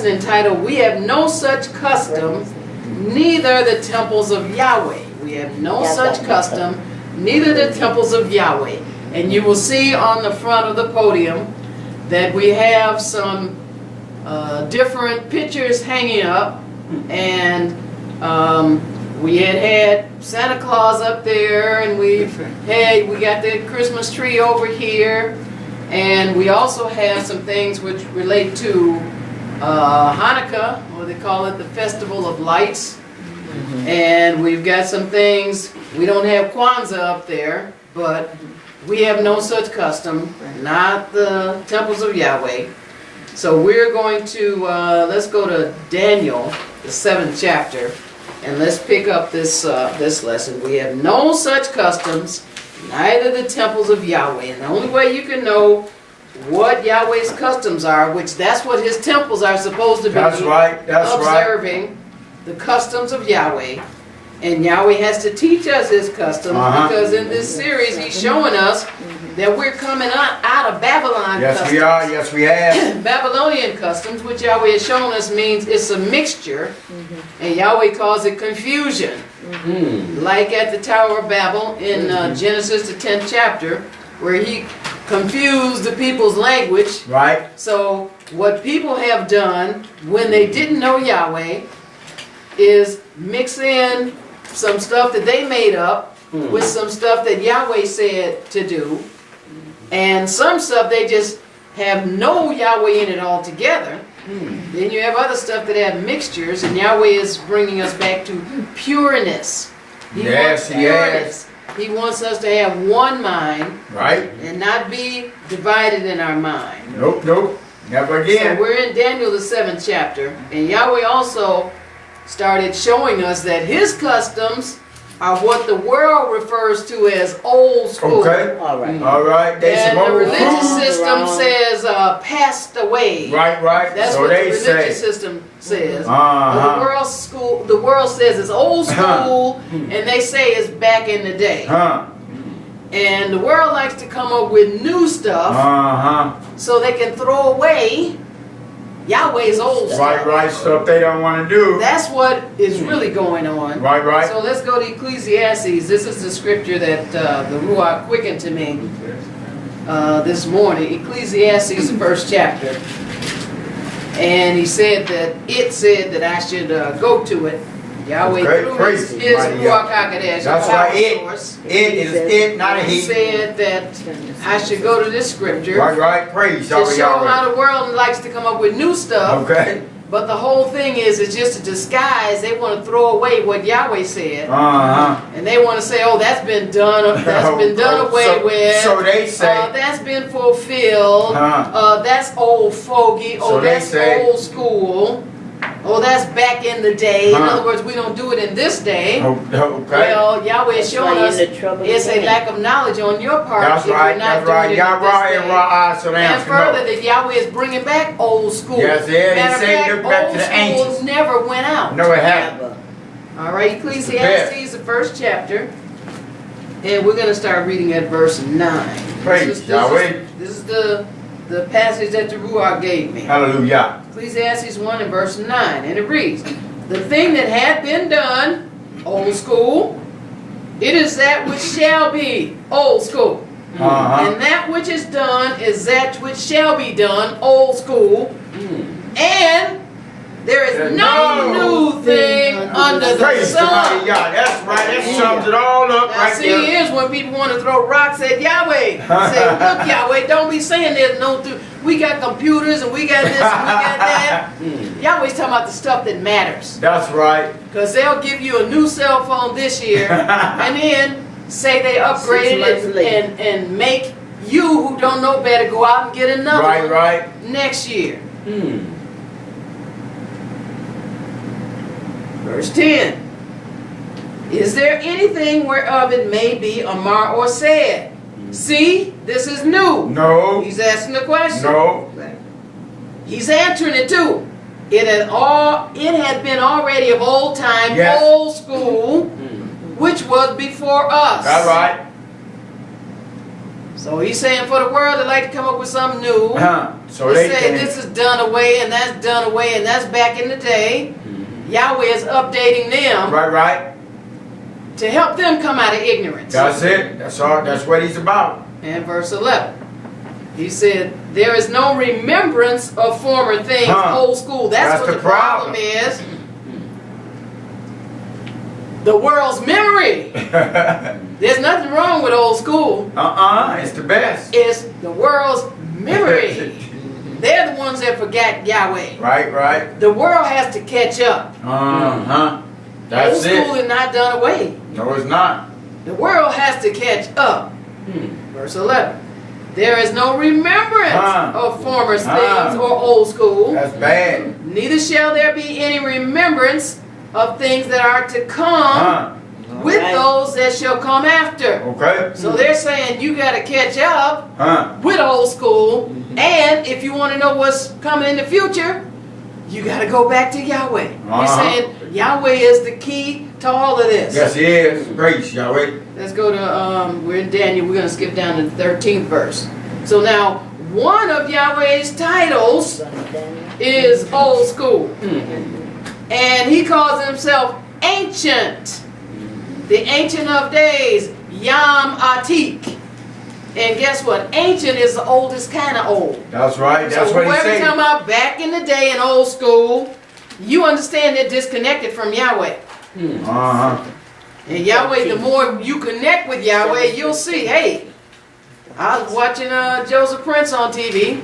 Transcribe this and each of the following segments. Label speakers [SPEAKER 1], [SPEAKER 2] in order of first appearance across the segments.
[SPEAKER 1] lesson entitled, We Have No Such Custom, Neither the Temples of Yahweh. We have no such custom, neither the temples of Yahweh. And you will see on the front of the podium that we have some different pictures hanging up, and we had Santa Claus up there, and we got the Christmas tree over here, and we also have some things which relate to Hanukkah, or they call it the Festival of Lights, and we've got some things. We don't have Kwanzaa up there, but we have no such custom, not the temples of Yahweh. So we're going to, let's go to Daniel, the 7th chapter, and let's pick up this lesson. We have no such customs, neither the temples of Yahweh. And the only way you can know what Yahweh's customs are, which that's what his temples are supposed to be observing, the customs of Yahweh. And Yahweh has to teach us his customs, because in this series he's showing us that we're coming out of Babylon customs.
[SPEAKER 2] We are. Yes, we have.
[SPEAKER 1] Babylonian customs, which Yahweh has shown us, means it's a mixture, and Yahweh calls it confusion. Like at the Tower of Babel in Genesis, the 10th chapter, where he confused the people's language.
[SPEAKER 2] Right.
[SPEAKER 1] So what people have done when they didn't know Yahweh is mix in some stuff that they made up with some stuff that Yahweh said to do, and some stuff they just have no Yahweh in it altogether. Then you have other stuff that have mixtures, and Yahweh is bringing us back to pureness. He wants pureness. He wants us to have one mind,
[SPEAKER 2] right,
[SPEAKER 1] and not be divided in our mind.
[SPEAKER 2] Nope, never again.
[SPEAKER 1] So we're in Daniel the 7th chapter, and Yahweh also started showing us that his customs are what the world refers to as old school.
[SPEAKER 2] Okay.
[SPEAKER 3] All right.
[SPEAKER 2] All right.
[SPEAKER 1] And the religious system says passed away.
[SPEAKER 2] Right.
[SPEAKER 1] That's
[SPEAKER 2] so
[SPEAKER 1] what the
[SPEAKER 2] they
[SPEAKER 1] religious system says. The world says it's old school, and they say it's back in the day. And the world likes to come up with new stuff so they can throw away Yahweh's old stuff.
[SPEAKER 2] Right, stuff they don't want to do.
[SPEAKER 1] That's what is really going on.
[SPEAKER 2] Right.
[SPEAKER 1] So let's go to Ecclesiastes. This is the scripture that the Ruach quickened to me this morning. Ecclesiastes, the 1st chapter. And he said that I should go to it. Yahweh through his Ruach HaKodesh.
[SPEAKER 2] That's why it is it, not a he.
[SPEAKER 1] He said that I should go to this scripture.
[SPEAKER 2] Right, praise
[SPEAKER 1] to show how the world likes to come up with new stuff.
[SPEAKER 2] Okay.
[SPEAKER 1] But the whole thing is, it's just a disguise. They want to throw away what Yahweh said. And they want to say, oh, that's been done. That's been done away with.
[SPEAKER 2] So they say.
[SPEAKER 1] That's been fulfilled. That's old fogey. Oh, that's old school. Oh, that's back in the day. In other words, we don't do it in this day. Well, Yahweh is showing us it's a lack of knowledge on your part.
[SPEAKER 2] That's right.
[SPEAKER 1] And further, that Yahweh is bringing back old school.
[SPEAKER 2] Yes,
[SPEAKER 1] Matter of fact, old school never went out.
[SPEAKER 2] No, it hasn't.
[SPEAKER 1] All right, Ecclesiastes, the 1st chapter. And we're going to start reading at verse 9.
[SPEAKER 2] Praise Yahweh.
[SPEAKER 1] This is the passage that the Ruach gave me.
[SPEAKER 2] Hallelujah.
[SPEAKER 1] Ecclesiastes 1 and verse 9, and it reads, the thing that had been done, old school, it is that which shall be, old school. And that which is done is that which shall be done, old school. And there is no new thing under the sun.
[SPEAKER 2] That's right. That sums it all up
[SPEAKER 1] now, see, here's when people want to throw rocks at Yahweh. Say, look, Yahweh, don't be saying there's no... We got computers and we got this and we got that. Yahweh's talking about the stuff that matters.
[SPEAKER 2] That's right.
[SPEAKER 1] Because they'll give you a new cell phone this year and then say they upgraded it and make you who don't know better go out and get another one next year. Verse 10. Is there anything whereof it may be amar or said? See, this is new.
[SPEAKER 2] No.
[SPEAKER 1] He's asking the question.
[SPEAKER 2] No.
[SPEAKER 1] He's answering it too. It had been already of old time, old school, which was before us.
[SPEAKER 2] That's right.
[SPEAKER 1] So he's saying for the world, they like to come up with something new.
[SPEAKER 2] So
[SPEAKER 1] They
[SPEAKER 2] they
[SPEAKER 1] say
[SPEAKER 2] can.
[SPEAKER 1] this is done away and that's done away and that's back in the day. Yahweh is updating them
[SPEAKER 2] Right.
[SPEAKER 1] to help them come out of ignorance.
[SPEAKER 2] That's it. That's all. That's what he's about.
[SPEAKER 1] And verse 11, he said, there is no remembrance of former things, old school. That's what the problem is. The world's memory. There's nothing wrong with old school.
[SPEAKER 2] It's the best.
[SPEAKER 1] It's the world's memory. They're the ones that forgot Yahweh.
[SPEAKER 2] Right.
[SPEAKER 1] The world has to catch up.
[SPEAKER 2] That's
[SPEAKER 1] Old school
[SPEAKER 2] it.
[SPEAKER 1] is not done away.
[SPEAKER 2] No, it's not.
[SPEAKER 1] The world has to catch up. Verse 11. There is no remembrance of former things or old school.
[SPEAKER 2] That's bad.
[SPEAKER 1] Neither shall there be any remembrance of things that are to come with those that shall come after.
[SPEAKER 2] Okay.
[SPEAKER 1] So they're saying you got to catch up with old school. And if you want to know what's coming in the future, you got to go back to Yahweh. He's saying Yahweh is the key to all of this.
[SPEAKER 2] Yes, he is. Praise Yahweh.
[SPEAKER 1] Let's go to, we're in Daniel. We're going to skip down to the 13th verse. So now, one of Yahweh's titles is old school. And he calls himself ancient. The ancient of days, Yom Atik. And guess what? Ancient is the oldest kind of old.
[SPEAKER 2] That's right. That's
[SPEAKER 1] so
[SPEAKER 2] what he
[SPEAKER 1] whoever
[SPEAKER 2] said.
[SPEAKER 1] come out back in the day in old school, you understand they're disconnected from Yahweh. And Yahweh, the more you connect with Yahweh, you'll see, hey, I was watching Joseph Prince on TV,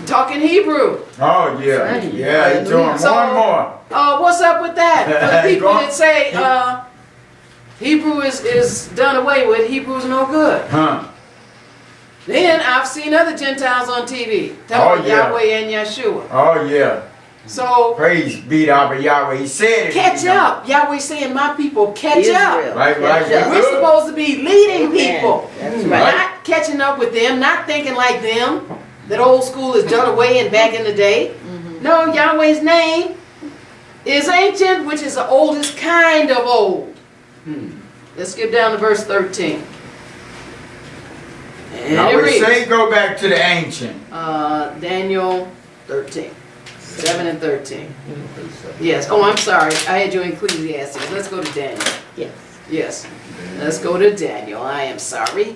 [SPEAKER 1] talking Hebrew.
[SPEAKER 2] Oh, yeah. Yeah, he's doing more and more.
[SPEAKER 1] What's up with that? For the people that say Hebrew is done away with, Hebrew's no good. Then I've seen other Gentiles on TV talking Yahweh and Yahshua.
[SPEAKER 2] Oh, yeah.
[SPEAKER 1] So
[SPEAKER 2] praise be to Abba Yahweh. He said it.
[SPEAKER 1] Catch up. Yahweh saying, my people, catch up.
[SPEAKER 2] Right.
[SPEAKER 1] We're supposed to be leading people.
[SPEAKER 3] That's right.
[SPEAKER 1] Not catching up with them, not thinking like them. That old school is done away and back in the day. No, Yahweh's name is ancient, which is the oldest kind of old. Let's skip down to verse 13. And
[SPEAKER 2] I
[SPEAKER 1] it
[SPEAKER 2] would
[SPEAKER 1] reads,
[SPEAKER 2] say go back to the ancient.
[SPEAKER 1] Daniel 13. 7 and 13. Yes. Oh, I'm sorry. I had you in Ecclesiastes. Let's go to Daniel. Yes. Let's go to Daniel. I am sorry.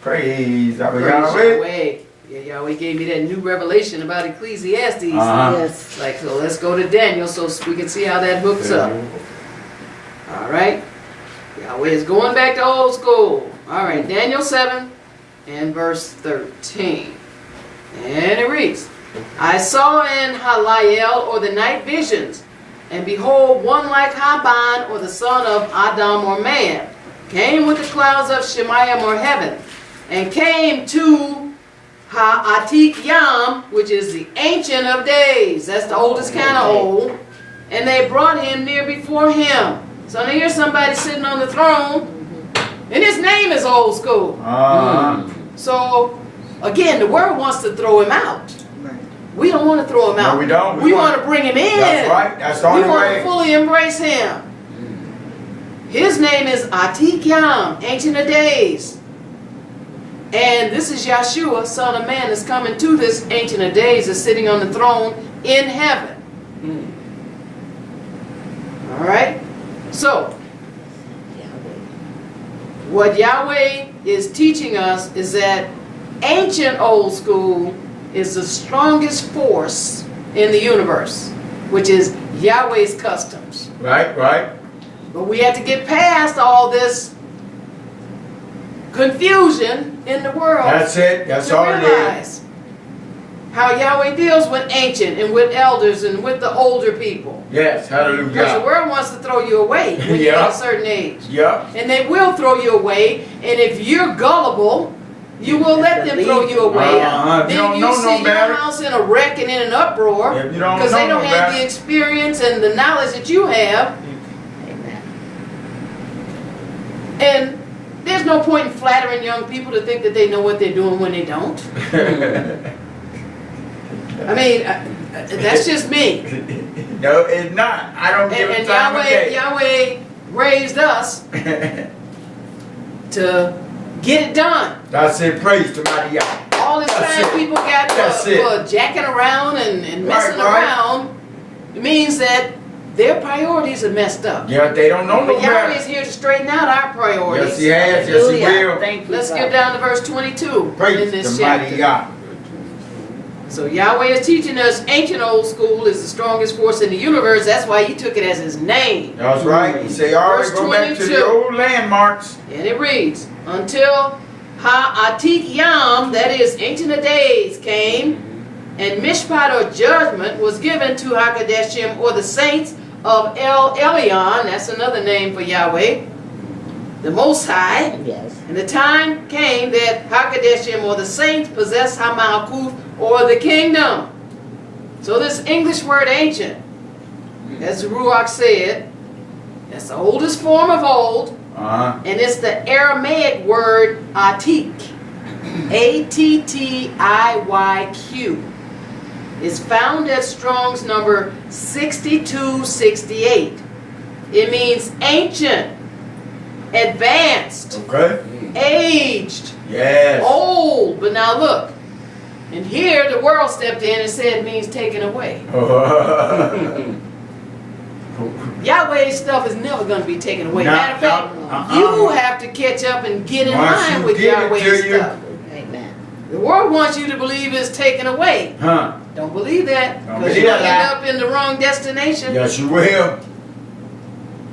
[SPEAKER 2] Praise Abba
[SPEAKER 1] Praise
[SPEAKER 2] Yahweh.
[SPEAKER 1] Yahweh. Yeah, Yahweh gave me that new revelation about Ecclesiastes.
[SPEAKER 3] Yes.
[SPEAKER 1] Like, so let's go to Daniel so we can see how that hooks up. All right. Yahweh is going back to old school. All right. Daniel 7 and verse 13. And it reads, I saw in Layil, or the night visions, and behold, one like Haban, or the son of Adam, or man, came with the clouds of Shemayim, or heaven, and came to Ha'atik Yam, which is the ancient of days. That's the oldest kind of old. And they brought him near before him. So now here's somebody sitting on the throne, and his name is old school. So, again, the world wants to throw him out. We don't want to throw him out.
[SPEAKER 2] No, we don't.
[SPEAKER 1] We want to bring him in.
[SPEAKER 2] That's right. That's the only
[SPEAKER 1] We want
[SPEAKER 2] way.
[SPEAKER 1] to fully embrace him. His name is Atik Yam, Ancient of Days. And this is Yahshua, Son of Man, that's coming to this Ancient of Days, is sitting on the throne in heaven. All right? So, what Yahweh is teaching us is that ancient old school is the strongest force in the universe, which is Yahweh's customs.
[SPEAKER 2] Right.
[SPEAKER 1] But we have to get past all this confusion in the world.
[SPEAKER 2] That's it. That's
[SPEAKER 1] to
[SPEAKER 2] all it is.
[SPEAKER 1] realize how Yahweh deals with ancient and with elders and with the older people.
[SPEAKER 2] Yes.
[SPEAKER 1] Because the
[SPEAKER 2] Hallelujah.
[SPEAKER 1] world wants to throw you away when you're at a certain age.
[SPEAKER 2] Yep.
[SPEAKER 1] And they will throw you away. And if you're gullible, you will let them throw you away.
[SPEAKER 2] If you
[SPEAKER 1] Then
[SPEAKER 2] don't
[SPEAKER 1] you
[SPEAKER 2] know
[SPEAKER 1] see
[SPEAKER 2] no
[SPEAKER 1] your
[SPEAKER 2] better.
[SPEAKER 1] house in a wreck and in an uproar
[SPEAKER 2] If you don't
[SPEAKER 1] because
[SPEAKER 2] know
[SPEAKER 1] they don't
[SPEAKER 2] no
[SPEAKER 1] have
[SPEAKER 2] better.
[SPEAKER 1] the experience and the knowledge that you have. And there's no point in flattering young people to think that they know what they're doing when they don't. I mean, that's just me.
[SPEAKER 2] No, it's not. I don't give a
[SPEAKER 1] And
[SPEAKER 2] time of day.
[SPEAKER 1] Yahweh raised us to get it done.
[SPEAKER 2] That's it. Praise to mighty Yah.
[SPEAKER 1] All this
[SPEAKER 2] That's
[SPEAKER 1] time
[SPEAKER 2] it.
[SPEAKER 1] people got
[SPEAKER 2] That's
[SPEAKER 1] for jacking around and messing
[SPEAKER 2] Right.
[SPEAKER 1] around, it means that their priorities are messed up.
[SPEAKER 2] Yeah, they don't know no
[SPEAKER 1] But Yahweh is
[SPEAKER 2] better.
[SPEAKER 1] here to straighten out our priorities.
[SPEAKER 2] Yes, he has. Yes, he
[SPEAKER 3] Hallelujah.
[SPEAKER 2] will.
[SPEAKER 3] Thank you,
[SPEAKER 1] Let's
[SPEAKER 3] Father.
[SPEAKER 1] get down to verse 22 in
[SPEAKER 2] Praise
[SPEAKER 1] this
[SPEAKER 2] the mighty
[SPEAKER 1] chapter.
[SPEAKER 2] Yah.
[SPEAKER 1] So Yahweh is teaching us ancient old school is the strongest force in the universe. That's why he took it as his name.
[SPEAKER 2] That's right. He say, always
[SPEAKER 1] Verse
[SPEAKER 2] go back to
[SPEAKER 1] 22.
[SPEAKER 2] the old landmarks.
[SPEAKER 1] And it reads, until Ha-Atik Yom, that is ancient of days, came, and Mishpat or judgment was given to Hakadeshim or the saints of El Elyon, that's another name for Yahweh, the Most High.
[SPEAKER 3] Yes.
[SPEAKER 1] And the time came that Hakadeshim or the saints possessed Hamalkuth or the kingdom. So this English word ancient, as the Ruach said, that's the oldest form of old, and it's the Aramaic word Atik, A-T-T-I-Y-Q. It's found at Strong's number 6268. It means ancient, advanced,
[SPEAKER 2] Okay.
[SPEAKER 1] aged,
[SPEAKER 2] Yes.
[SPEAKER 1] old. But now look, and here the world stepped in and said it means taken away. Yahweh's stuff is never going to be taken away.
[SPEAKER 2] No,
[SPEAKER 1] Matter of fact, you have to catch up and get in
[SPEAKER 2] Once
[SPEAKER 1] line
[SPEAKER 2] you
[SPEAKER 1] with
[SPEAKER 2] give it to
[SPEAKER 1] Yahweh's
[SPEAKER 2] you.
[SPEAKER 1] stuff.
[SPEAKER 3] Amen.
[SPEAKER 1] The world wants you to believe it's taken away.
[SPEAKER 2] Huh.
[SPEAKER 1] Don't believe that,
[SPEAKER 2] Don't
[SPEAKER 1] because
[SPEAKER 2] believe
[SPEAKER 1] you'll
[SPEAKER 2] that.
[SPEAKER 1] end up in the wrong destination.
[SPEAKER 2] Yes, you will.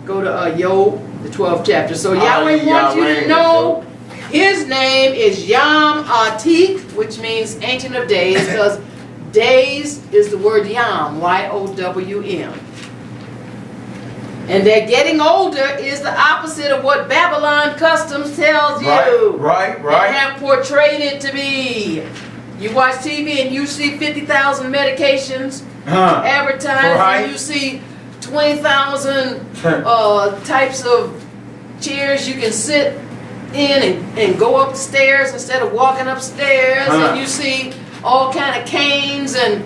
[SPEAKER 1] Go to Yowm, the 12th chapter. So
[SPEAKER 2] Ah,
[SPEAKER 1] Yahweh wants you to
[SPEAKER 2] Yahweh.
[SPEAKER 1] know his name is Yom Atik, which means ancient of days, because days is the word Yom, Y-O-W-M. And that getting older is the opposite of what Babylon customs tells you.
[SPEAKER 2] Right,
[SPEAKER 1] They
[SPEAKER 2] right.
[SPEAKER 1] have portrayed it to be. You watch TV and you see 50,000 medications
[SPEAKER 2] Huh.
[SPEAKER 1] advertised,
[SPEAKER 2] Right.
[SPEAKER 1] and you see 20,000 types of chairs you can sit in and go up the stairs instead of walking upstairs,
[SPEAKER 2] Huh.
[SPEAKER 1] and you see all kind of canes, and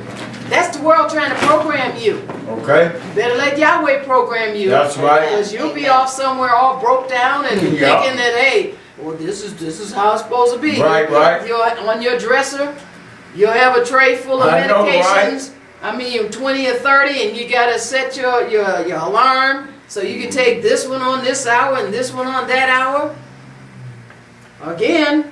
[SPEAKER 1] that's the world trying to program you.
[SPEAKER 2] Okay.
[SPEAKER 1] You better let Yahweh program you.
[SPEAKER 2] That's right.
[SPEAKER 1] Because you'll be off somewhere all broke down and
[SPEAKER 2] Yeah.
[SPEAKER 1] thinking that, hey, well, this is how it's supposed to be.
[SPEAKER 2] Right, right.
[SPEAKER 1] On your dresser, you'll have a tray full of
[SPEAKER 2] I know,
[SPEAKER 1] medications. I mean, 20 or 30, and you gotta set your alarm so you can take this one on this hour and this one on that hour. Again,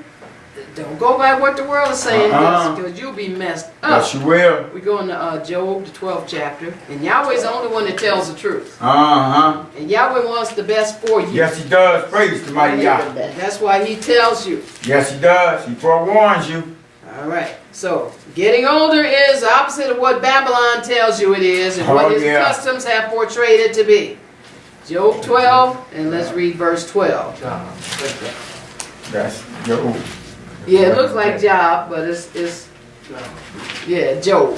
[SPEAKER 1] don't go by what the world is saying, because you'll be messed up.
[SPEAKER 2] Yes, you will.
[SPEAKER 1] We go into Job, the 12th chapter, and Yahweh's the only one that tells the truth.
[SPEAKER 2] Uh-huh.
[SPEAKER 1] And Yahweh wants the best for you.
[SPEAKER 2] Yes, he does. Praise the mighty Yah.
[SPEAKER 1] That's why he tells you.
[SPEAKER 2] Yes, he does. He forewarns you.
[SPEAKER 1] All right. So, getting older is the opposite of what Babylon tells you it is and what
[SPEAKER 2] Oh,
[SPEAKER 1] his
[SPEAKER 2] yeah.
[SPEAKER 1] customs have portrayed it to be. Job 12, and let's read verse 12.
[SPEAKER 2] That's Job.
[SPEAKER 1] Yeah, it looks like Job, but it's yeah, Job.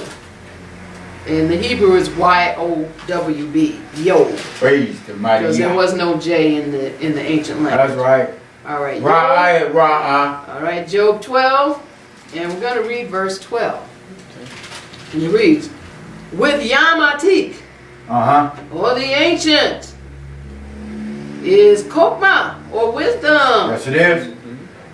[SPEAKER 1] And the Hebrew is Y-O-W-B, Yob,
[SPEAKER 2] Praise the mighty
[SPEAKER 1] because there
[SPEAKER 2] Yah.
[SPEAKER 1] was no J in the ancient
[SPEAKER 2] That's
[SPEAKER 1] language.
[SPEAKER 2] right.
[SPEAKER 1] All right, Job.
[SPEAKER 2] Ra'ah.
[SPEAKER 1] All right, Job 12, and we're going to read verse 12. And it reads, with Yom Atik,
[SPEAKER 2] Uh-huh.
[SPEAKER 1] or the ancient, is Kokma, or wisdom,
[SPEAKER 2] Yes, it is.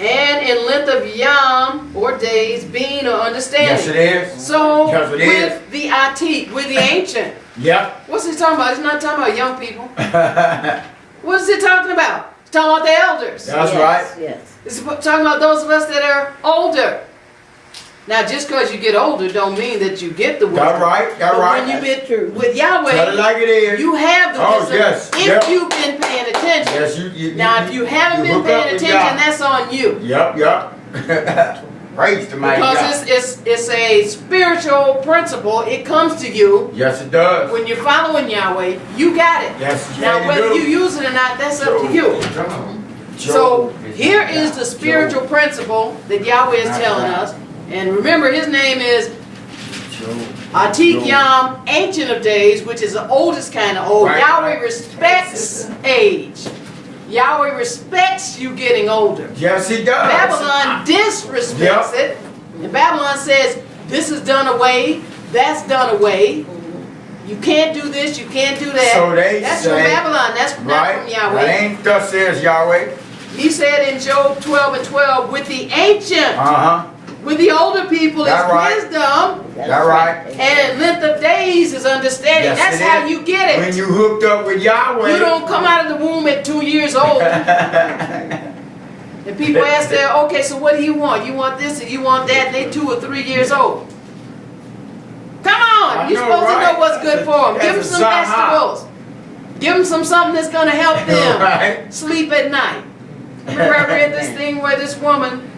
[SPEAKER 1] and in length of Yom, or days, being or understanding.
[SPEAKER 2] Yes, it is.
[SPEAKER 1] So,
[SPEAKER 2] Yes, it
[SPEAKER 1] with the Atik, with the ancient,
[SPEAKER 2] Yep.
[SPEAKER 1] what's he talking about? He's not talking about young people. What is he talking about? He's talking about the elders.
[SPEAKER 2] That's
[SPEAKER 3] Yes,
[SPEAKER 2] right.
[SPEAKER 3] Yes.
[SPEAKER 1] It's talking about those of us that are older. Now, just because you get older don't mean that you get the wisdom.
[SPEAKER 2] That's right. That's
[SPEAKER 1] But
[SPEAKER 2] right.
[SPEAKER 1] when you've
[SPEAKER 3] That's true.
[SPEAKER 1] been with
[SPEAKER 2] Tell it
[SPEAKER 1] Yahweh,
[SPEAKER 2] like it is.
[SPEAKER 1] you have the
[SPEAKER 2] Oh,
[SPEAKER 1] wisdom
[SPEAKER 2] yes,
[SPEAKER 1] if
[SPEAKER 2] yep.
[SPEAKER 1] you've been paying attention.
[SPEAKER 2] Yes, you
[SPEAKER 1] Now, if you haven't been
[SPEAKER 2] hook up
[SPEAKER 1] paying
[SPEAKER 2] with
[SPEAKER 1] attention,
[SPEAKER 2] Yah.
[SPEAKER 1] that's on you.
[SPEAKER 2] Yep. Praise the mighty Yah.
[SPEAKER 1] Because it's a spiritual principle. It comes to you
[SPEAKER 2] Yes, it does.
[SPEAKER 1] when you're following Yahweh. You got it.
[SPEAKER 2] Yes,
[SPEAKER 1] Now,
[SPEAKER 2] you
[SPEAKER 1] whether
[SPEAKER 2] do.
[SPEAKER 1] you use it or not, that's up to you. So here is the spiritual principle that Yahweh is telling us. And remember, his name is Atik Yom, Ancient of Days, which is the oldest kind of old.
[SPEAKER 2] Right,
[SPEAKER 1] Yahweh
[SPEAKER 2] right.
[SPEAKER 1] respects age. Yahweh respects you getting older.
[SPEAKER 2] Yes, he does.
[SPEAKER 1] Babylon disrespects it. And Babylon says, this is done away, that's done away. You can't do this, you can't do that.
[SPEAKER 2] So they
[SPEAKER 1] That's
[SPEAKER 2] say,
[SPEAKER 1] from Babylon, that's not
[SPEAKER 2] Right?
[SPEAKER 1] from
[SPEAKER 2] That
[SPEAKER 1] Yahweh.
[SPEAKER 2] ain't thus says Yahweh.
[SPEAKER 1] He said in Job 12:12, with the ancient, with the older people is wisdom.
[SPEAKER 2] That's right.
[SPEAKER 1] And length of days is understanding.
[SPEAKER 2] Yes,
[SPEAKER 1] that's how you get it.
[SPEAKER 2] When you hooked up with Yahweh.
[SPEAKER 1] You don't come out of the womb at 2 years old. And people ask them, okay, so what do you want? You want this and you want that, and they 2 or 3 years old. Come on, you're supposed to know what's good for them. Give them some vegetables. Give them something that's going to help them sleep at night. Remember I read this thing where this woman,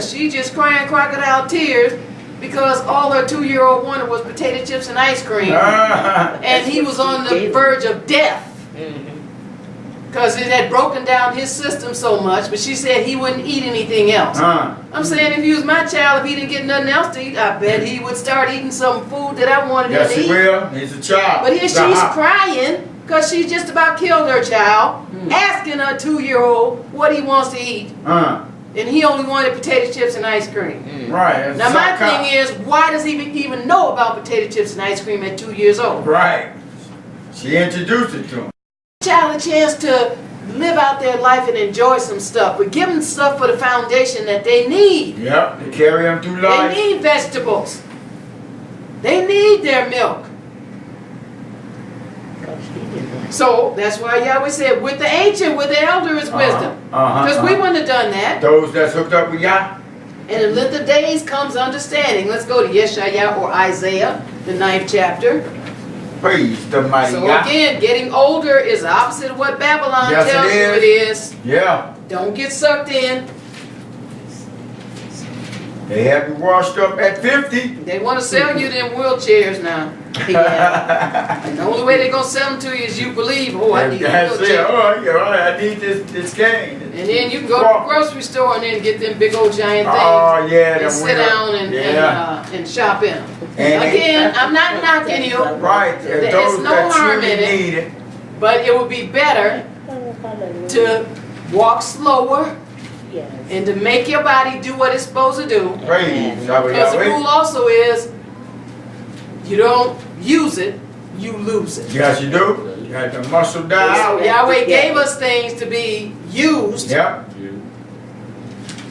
[SPEAKER 1] she just crying crocodile tears because all her 2-year-old wanted was potato chips and ice cream. And he was on the verge of death. Because it had broken down his system so much, but she said he wouldn't eat anything else. I'm saying if he was my child, if he didn't get nothing else to eat, I bet he would start eating some food that I wanted him to eat.
[SPEAKER 2] Yes, he will. He's a child.
[SPEAKER 1] But here she's crying because she just about killed her child, asking her 2-year-old what he wants to eat. And he only wanted potato chips and ice cream.
[SPEAKER 2] Right.
[SPEAKER 1] Now my thing is, why does he even know about potato chips and ice cream at 2 years old?
[SPEAKER 2] Right. She introduced it to him.
[SPEAKER 1] Child a chance to live out their life and enjoy some stuff, but give them stuff for the foundation that they need.
[SPEAKER 2] Yep, to carry them through life.
[SPEAKER 1] They need vegetables. They need their milk. So that's why Yahweh said, with the ancient, with the elder is wisdom. Because we wouldn't have done that.
[SPEAKER 2] Those that's hooked up with Yah.
[SPEAKER 1] And in length of days comes understanding. Let's go to Yeshayah or Isaiah, the 9th chapter.
[SPEAKER 2] Praise the mighty
[SPEAKER 1] So
[SPEAKER 2] Yah.
[SPEAKER 1] again, getting older is the opposite of what Babylon tells you it is.
[SPEAKER 2] Yeah.
[SPEAKER 1] Don't get sucked in.
[SPEAKER 2] They have you washed up at 50.
[SPEAKER 1] They want to sell you them wheelchairs now. And the only way they're going to sell them to you is you believe, oh, I need a wheelchair.
[SPEAKER 2] Oh, yeah, I need this cane.
[SPEAKER 1] And then you can go to the grocery store and then get them big old giant things.
[SPEAKER 2] Oh, yeah.
[SPEAKER 1] And sit down and shop in them. Again, I'm not knocking you.
[SPEAKER 2] Right.
[SPEAKER 1] There's no harm in it. But it would be better to walk slower and to make your body do what it's supposed to do.
[SPEAKER 2] Praise
[SPEAKER 1] Because the rule also is, you don't use it, you lose it.
[SPEAKER 2] Yes, you do. You got the muscle down.
[SPEAKER 1] So Yahweh gave us things to be used.
[SPEAKER 2] Yep.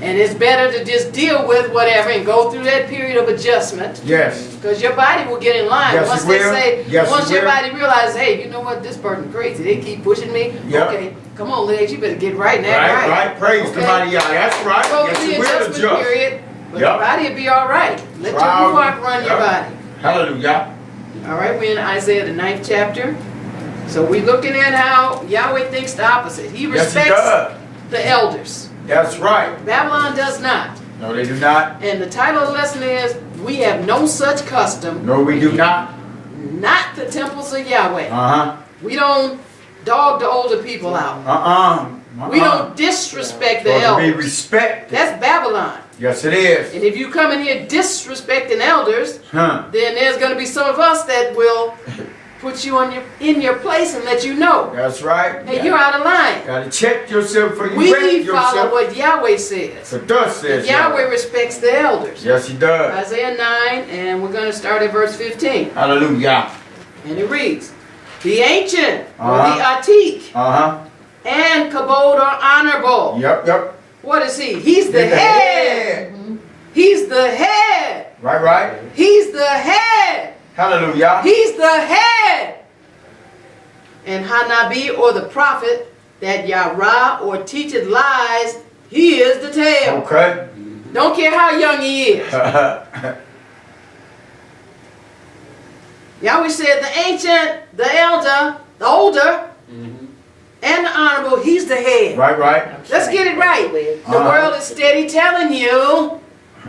[SPEAKER 1] And it's better to just deal with whatever and go through that period of adjustment.
[SPEAKER 2] Yes.
[SPEAKER 1] Because your body will get in line.
[SPEAKER 2] Yes,
[SPEAKER 1] Once
[SPEAKER 2] it
[SPEAKER 1] they
[SPEAKER 2] will.
[SPEAKER 1] say,
[SPEAKER 2] Yes,
[SPEAKER 1] once
[SPEAKER 2] it
[SPEAKER 1] your
[SPEAKER 2] will.
[SPEAKER 1] body realizes, hey, you know what, this person crazy. They keep pushing me.
[SPEAKER 2] Yep.
[SPEAKER 1] Okay, come on, legs, you better get right now.
[SPEAKER 2] Right. Praise the mighty Yah. That's right.
[SPEAKER 1] Go
[SPEAKER 2] Yes,
[SPEAKER 1] through the
[SPEAKER 2] it will
[SPEAKER 1] adjustment
[SPEAKER 2] adjust.
[SPEAKER 1] period, but your body will be all right. Let your ruach run your body.
[SPEAKER 2] Hallelujah.
[SPEAKER 1] All right, we're in Isaiah the 9th chapter. So we're looking at how Yahweh thinks the opposite. He respects the elders.
[SPEAKER 2] That's right.
[SPEAKER 1] Babylon does not.
[SPEAKER 2] No, they do not.
[SPEAKER 1] And the title of the lesson is, we have no such custom.
[SPEAKER 2] No, we do not.
[SPEAKER 1] Not the temples of Yahweh. We don't dog the older people out. We don't disrespect the elders.
[SPEAKER 2] Be respected.
[SPEAKER 1] That's Babylon.
[SPEAKER 2] Yes, it is.
[SPEAKER 1] And if you come in here disrespecting elders, then there's going to be some of us that will put you in your place and let you know.
[SPEAKER 2] That's right.
[SPEAKER 1] Hey, you're out of line.
[SPEAKER 2] Got to check yourself for you.
[SPEAKER 1] We follow what Yahweh says.
[SPEAKER 2] So thus says
[SPEAKER 1] Yahweh respects the elders.
[SPEAKER 2] Yes, he does.
[SPEAKER 1] Isaiah 9, and we're going to start at verse 15.
[SPEAKER 2] Hallelujah.
[SPEAKER 1] And it reads, the ancient, or the Atik, and Kabod are honorable.
[SPEAKER 2] Yep.
[SPEAKER 1] What is he? He's the head. He's the head.
[SPEAKER 2] Right.
[SPEAKER 1] He's the head.
[SPEAKER 2] Hallelujah.
[SPEAKER 1] He's the head. And Hanabi, or the prophet, that Yahra or teacheth lies, he is the tail.
[SPEAKER 2] Okay.
[SPEAKER 1] Don't care how young he is. Yahweh said the ancient, the elder, the older, and the honorable, he's the head.
[SPEAKER 2] Right.
[SPEAKER 1] Let's get it right. The world is steady telling you,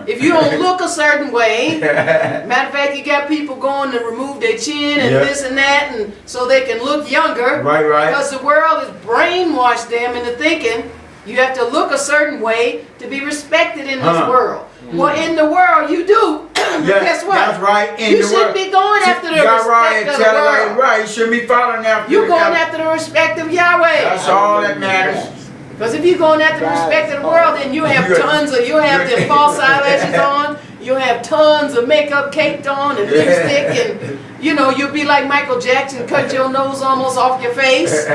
[SPEAKER 1] if you don't look a certain way, matter of fact, you got people going to remove their chin and this and that, and so they can look younger.
[SPEAKER 2] Right.
[SPEAKER 1] Because the world has brainwashed them into thinking you have to look a certain way to be respected in this world. Well, in the world you do. Guess what?
[SPEAKER 2] That's right.
[SPEAKER 1] You shouldn't be going after the respect of the world.
[SPEAKER 2] Right. You shouldn't be following after.
[SPEAKER 1] You're going after the respect of Yahweh.
[SPEAKER 2] That's all that matters.
[SPEAKER 1] Because if you're going after the respect of the world, then you have tons of, you'll have them false eyelashes on, you'll have tons of makeup caked on and lipstick, and you'll be like Michael Jackson, cut your nose almost off your face.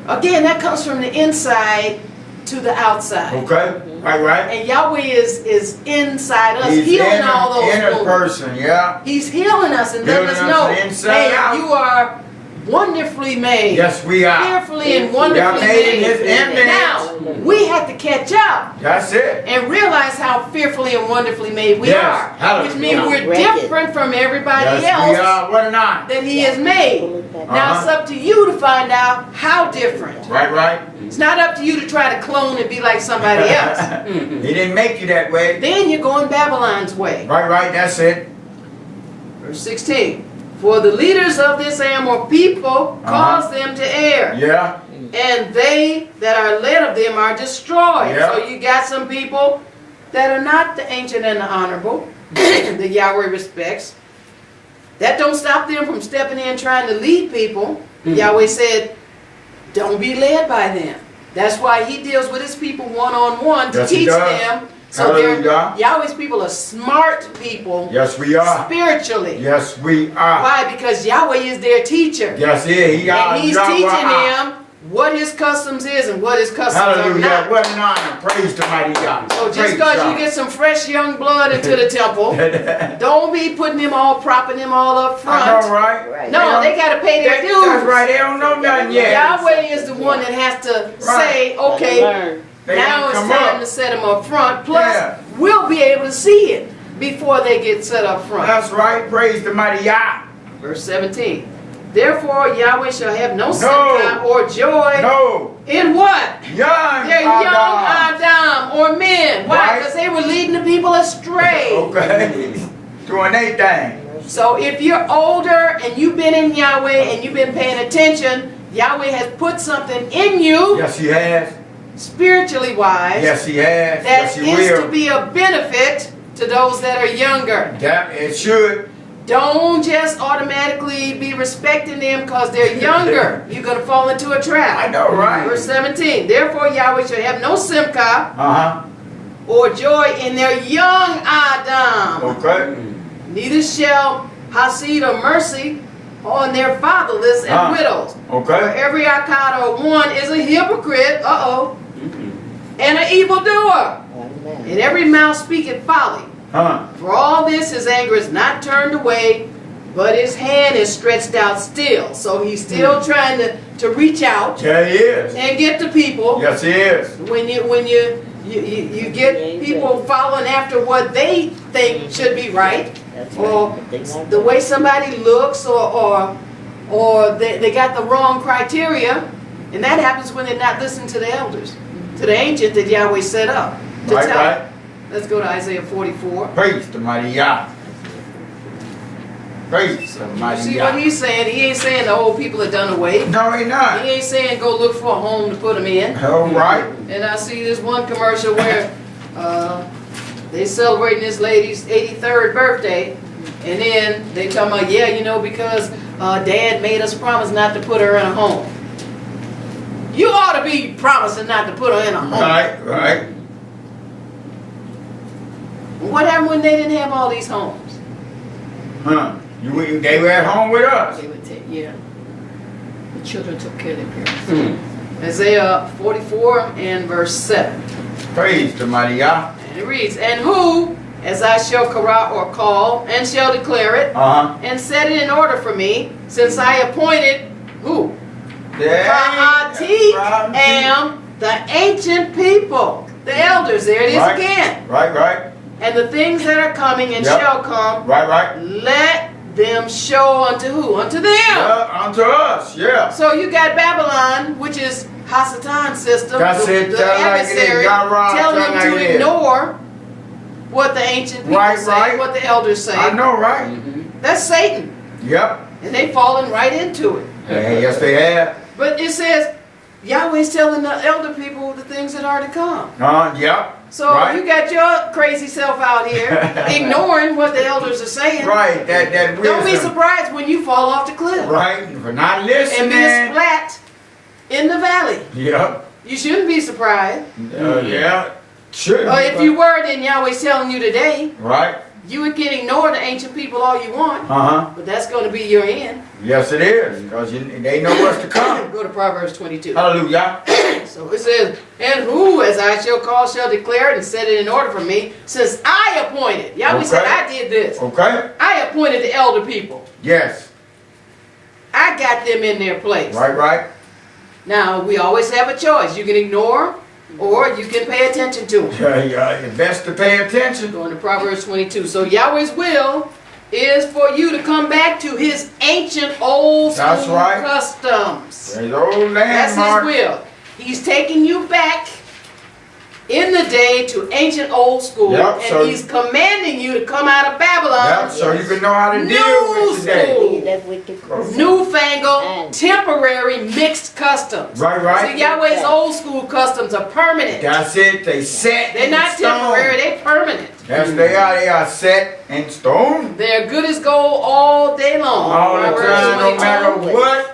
[SPEAKER 1] Again, that comes from the inside to the outside.
[SPEAKER 2] Okay. Right.
[SPEAKER 1] And Yahweh is inside us,
[SPEAKER 2] He's
[SPEAKER 1] healing all those
[SPEAKER 2] inner
[SPEAKER 1] wounds.
[SPEAKER 2] person, yeah.
[SPEAKER 1] He's healing us and letting us
[SPEAKER 2] Healing
[SPEAKER 1] know,
[SPEAKER 2] us inside
[SPEAKER 1] hey,
[SPEAKER 2] out.
[SPEAKER 1] you are wonderfully made.
[SPEAKER 2] Yes, we are.
[SPEAKER 1] Fearfully and
[SPEAKER 2] We are
[SPEAKER 1] wonderfully
[SPEAKER 2] made in
[SPEAKER 1] made.
[SPEAKER 2] His image.
[SPEAKER 1] Now, we have to catch up
[SPEAKER 2] That's it.
[SPEAKER 1] and realize how fearfully and wonderfully made we
[SPEAKER 2] Yes.
[SPEAKER 1] are.
[SPEAKER 2] Hallelujah.
[SPEAKER 1] Which means we're different from everybody
[SPEAKER 2] Yes, we
[SPEAKER 1] else
[SPEAKER 2] are. What not?
[SPEAKER 1] that He has made. Now it's up to you to find out how different.
[SPEAKER 2] Right.
[SPEAKER 1] It's not up to you to try to clone and be like somebody else.
[SPEAKER 2] He didn't make you that way.
[SPEAKER 1] Then you're going Babylon's way.
[SPEAKER 2] Right. That's it.
[SPEAKER 1] Verse 16. For the leaders of this Amor people cause them to err.
[SPEAKER 2] Yeah.
[SPEAKER 1] And they that are led of them are destroyed.
[SPEAKER 2] Yeah.
[SPEAKER 1] So you got some people that are not the ancient and the honorable, that Yahweh respects. That don't stop them from stepping in trying to lead people. Yahweh said, don't be led by them. That's why He deals with His people one-on-one to
[SPEAKER 2] Yes, He
[SPEAKER 1] teach
[SPEAKER 2] does.
[SPEAKER 1] them. So they're,
[SPEAKER 2] Hallelujah.
[SPEAKER 1] Yahweh's people are smart people
[SPEAKER 2] Yes, we are.
[SPEAKER 1] spiritually.
[SPEAKER 2] Yes, we are.
[SPEAKER 1] Why? Because Yahweh is their teacher.
[SPEAKER 2] Yes, He
[SPEAKER 1] And He's teaching them what His customs is and what His customs are
[SPEAKER 2] Hallelujah.
[SPEAKER 1] not.
[SPEAKER 2] What an honor. Praise the mighty God.
[SPEAKER 1] So just
[SPEAKER 2] Praise
[SPEAKER 1] because
[SPEAKER 2] God.
[SPEAKER 1] you get some fresh young blood into the temple, don't be putting them all, propping them all up front.
[SPEAKER 2] I know, right?
[SPEAKER 1] No, they got to pay their dues.
[SPEAKER 2] That's right. They don't know nothing yet.
[SPEAKER 1] Yahweh is the one that has to say, okay,
[SPEAKER 2] They
[SPEAKER 1] now
[SPEAKER 2] ain't
[SPEAKER 1] it's
[SPEAKER 2] come
[SPEAKER 1] time
[SPEAKER 2] up.
[SPEAKER 1] to set them up front. Plus,
[SPEAKER 2] Yeah.
[SPEAKER 1] we'll be able to see it before they get set up front.
[SPEAKER 2] That's right. Praise the mighty Yah.
[SPEAKER 1] Verse 17. Therefore Yahweh shall have no simcha or joy
[SPEAKER 2] No.
[SPEAKER 1] in what?
[SPEAKER 2] Young.
[SPEAKER 1] They're young Adam or men. Why?
[SPEAKER 2] Right.
[SPEAKER 1] Because they were leading the people astray.
[SPEAKER 2] Okay. Doing their thing.
[SPEAKER 1] So if you're older and you've been in Yahweh and you've been paying attention, Yahweh has put something in you,
[SPEAKER 2] Yes, He has.
[SPEAKER 1] spiritually wise,
[SPEAKER 2] Yes, He has.
[SPEAKER 1] that
[SPEAKER 2] Yes, He
[SPEAKER 1] is
[SPEAKER 2] will.
[SPEAKER 1] to be a benefit to those that are younger.
[SPEAKER 2] That it should.
[SPEAKER 1] Don't just automatically be respecting them because they're younger. You're going to fall into a
[SPEAKER 2] I
[SPEAKER 1] trap.
[SPEAKER 2] know, right?
[SPEAKER 1] Verse 17. Therefore Yahweh shall have no simcha or joy in their young Adam.
[SPEAKER 2] Okay.
[SPEAKER 1] Neither shall hasid or mercy on their fatherless and widows. For
[SPEAKER 2] Okay.
[SPEAKER 1] every akkad or one is a hypocrite, and an evildoer. And every mouth speaketh folly. For all this his anger is not turned away, but his hand is stretched out still. So he's still trying to reach out
[SPEAKER 2] Yeah, He is.
[SPEAKER 1] and get to people.
[SPEAKER 2] Yes, He is.
[SPEAKER 1] When you get people following after what they think should be right, or the way somebody looks, or they got the wrong criteria, and that happens when they're not listening to the elders, to the ancient that Yahweh set up to
[SPEAKER 2] Right,
[SPEAKER 1] tell.
[SPEAKER 2] right.
[SPEAKER 1] Let's go to Isaiah 44.
[SPEAKER 2] Praise the mighty Yah. Praise the
[SPEAKER 1] You
[SPEAKER 2] mighty
[SPEAKER 1] see
[SPEAKER 2] Yah.
[SPEAKER 1] what he's saying? He ain't saying the old people are done away.
[SPEAKER 2] No, He
[SPEAKER 1] He
[SPEAKER 2] not.
[SPEAKER 1] ain't saying go look for a home to put them in.
[SPEAKER 2] All right.
[SPEAKER 1] And I see this one commercial where they celebrating this lady's 83rd birthday, and then they talking about, yeah, you know, because Dad made us promise not to put her in a home. You ought to be promising not to put her in a home.
[SPEAKER 2] Right.
[SPEAKER 1] What happened when they didn't have all these homes?
[SPEAKER 2] They were at home with us.
[SPEAKER 1] They would take, yeah. The children took care of their parents. Isaiah 44 and verse 7.
[SPEAKER 2] Praise the mighty Yah.
[SPEAKER 1] And it reads, and who, as I shall kara or call, and shall declare it, and set it in order for me, since I appointed who? Ha'atik am the ancient people, the elders. There it is again.
[SPEAKER 2] Right.
[SPEAKER 1] And the things that are coming and shall come,
[SPEAKER 2] Right.
[SPEAKER 1] let them show unto who? Unto them.
[SPEAKER 2] Unto us, yeah.
[SPEAKER 1] So you got Babylon, which is Hasatan's system,
[SPEAKER 2] That's it,
[SPEAKER 1] the
[SPEAKER 2] tell like it is.
[SPEAKER 1] adversary,
[SPEAKER 2] God, right,
[SPEAKER 1] telling
[SPEAKER 2] tell
[SPEAKER 1] them
[SPEAKER 2] like
[SPEAKER 1] to
[SPEAKER 2] it is.
[SPEAKER 1] ignore what the ancient people say,
[SPEAKER 2] Right.
[SPEAKER 1] what the elders say.
[SPEAKER 2] I know, right?
[SPEAKER 1] That's Satan.
[SPEAKER 2] Yep.
[SPEAKER 1] And they falling right into it.
[SPEAKER 2] Yes, they have.
[SPEAKER 1] But it says, Yahweh's telling the elder people the things that are to come.
[SPEAKER 2] Yep.
[SPEAKER 1] So
[SPEAKER 2] Right.
[SPEAKER 1] you got your crazy self out here, ignoring what the elders are saying.
[SPEAKER 2] Right, that wisdom.
[SPEAKER 1] Don't be surprised when you fall off the cliff.
[SPEAKER 2] Right, for not
[SPEAKER 1] And
[SPEAKER 2] listening.
[SPEAKER 1] be splat in the valley.
[SPEAKER 2] Yep.
[SPEAKER 1] You shouldn't be surprised.
[SPEAKER 2] Yeah. Should.
[SPEAKER 1] Or if you were, then Yahweh's telling you today.
[SPEAKER 2] Right.
[SPEAKER 1] You can ignore the ancient people all you want,
[SPEAKER 2] Uh-huh.
[SPEAKER 1] but that's going to be your end.
[SPEAKER 2] Yes, it is. Because they know what's to come.
[SPEAKER 1] Go to Proverbs 22.
[SPEAKER 2] Hallelujah.
[SPEAKER 1] So it says, and who, as I shall call, shall declare it and set it in order for me, since I appointed. Yahweh said, I did this.
[SPEAKER 2] Okay.
[SPEAKER 1] I appointed the elder people.
[SPEAKER 2] Yes.
[SPEAKER 1] I got them in their place.
[SPEAKER 2] Right.
[SPEAKER 1] Now, we always have a choice. You can ignore or you can pay attention to them.
[SPEAKER 2] Yeah, it's best to pay attention.
[SPEAKER 1] Going to Proverbs 22. So Yahweh's will is for you to come back to his ancient old school customs.
[SPEAKER 2] There's old landmark.
[SPEAKER 1] That's his will. He's taking you back in the day to ancient old school,
[SPEAKER 2] Yep,
[SPEAKER 1] and
[SPEAKER 2] so
[SPEAKER 1] he's commanding you to come out of Babylon.
[SPEAKER 2] Yep, so you can know how to deal with today.
[SPEAKER 1] Newfangled, temporary, mixed customs.
[SPEAKER 2] Right.
[SPEAKER 1] See, Yahweh's old school customs are permanent.
[SPEAKER 2] That's it. They set.
[SPEAKER 1] They're not temporary, they're permanent.
[SPEAKER 2] Yes, they are. They are set in stone.
[SPEAKER 1] They're good as gold all day long.
[SPEAKER 2] All the time, no matter what.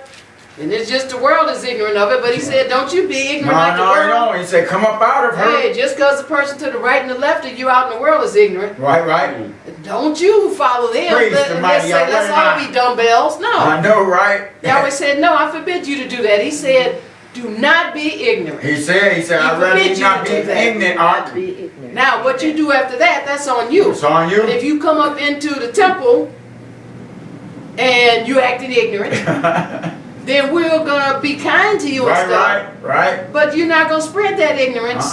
[SPEAKER 1] And it's just the world is ignorant of it, but he said, don't you be ignorant like the world.
[SPEAKER 2] No. He said, come up out of her.
[SPEAKER 1] Hey, just because the person to the right and the left of you out in the world is ignorant.
[SPEAKER 2] Right.
[SPEAKER 1] Don't you follow them. Let's all be dumbbells. No.
[SPEAKER 2] I know, right?
[SPEAKER 1] Yahweh said, no, I forbid you to do that. He said, do not be ignorant.
[SPEAKER 2] He said, I'd rather you not be ignorant.
[SPEAKER 1] Now, what you do after that, that's on you.
[SPEAKER 2] It's on you.
[SPEAKER 1] But if you come up into the temple and you acted ignorant, then we're going to be kind to you and stuff.
[SPEAKER 2] Right.
[SPEAKER 1] But you're not going to spread that ignorance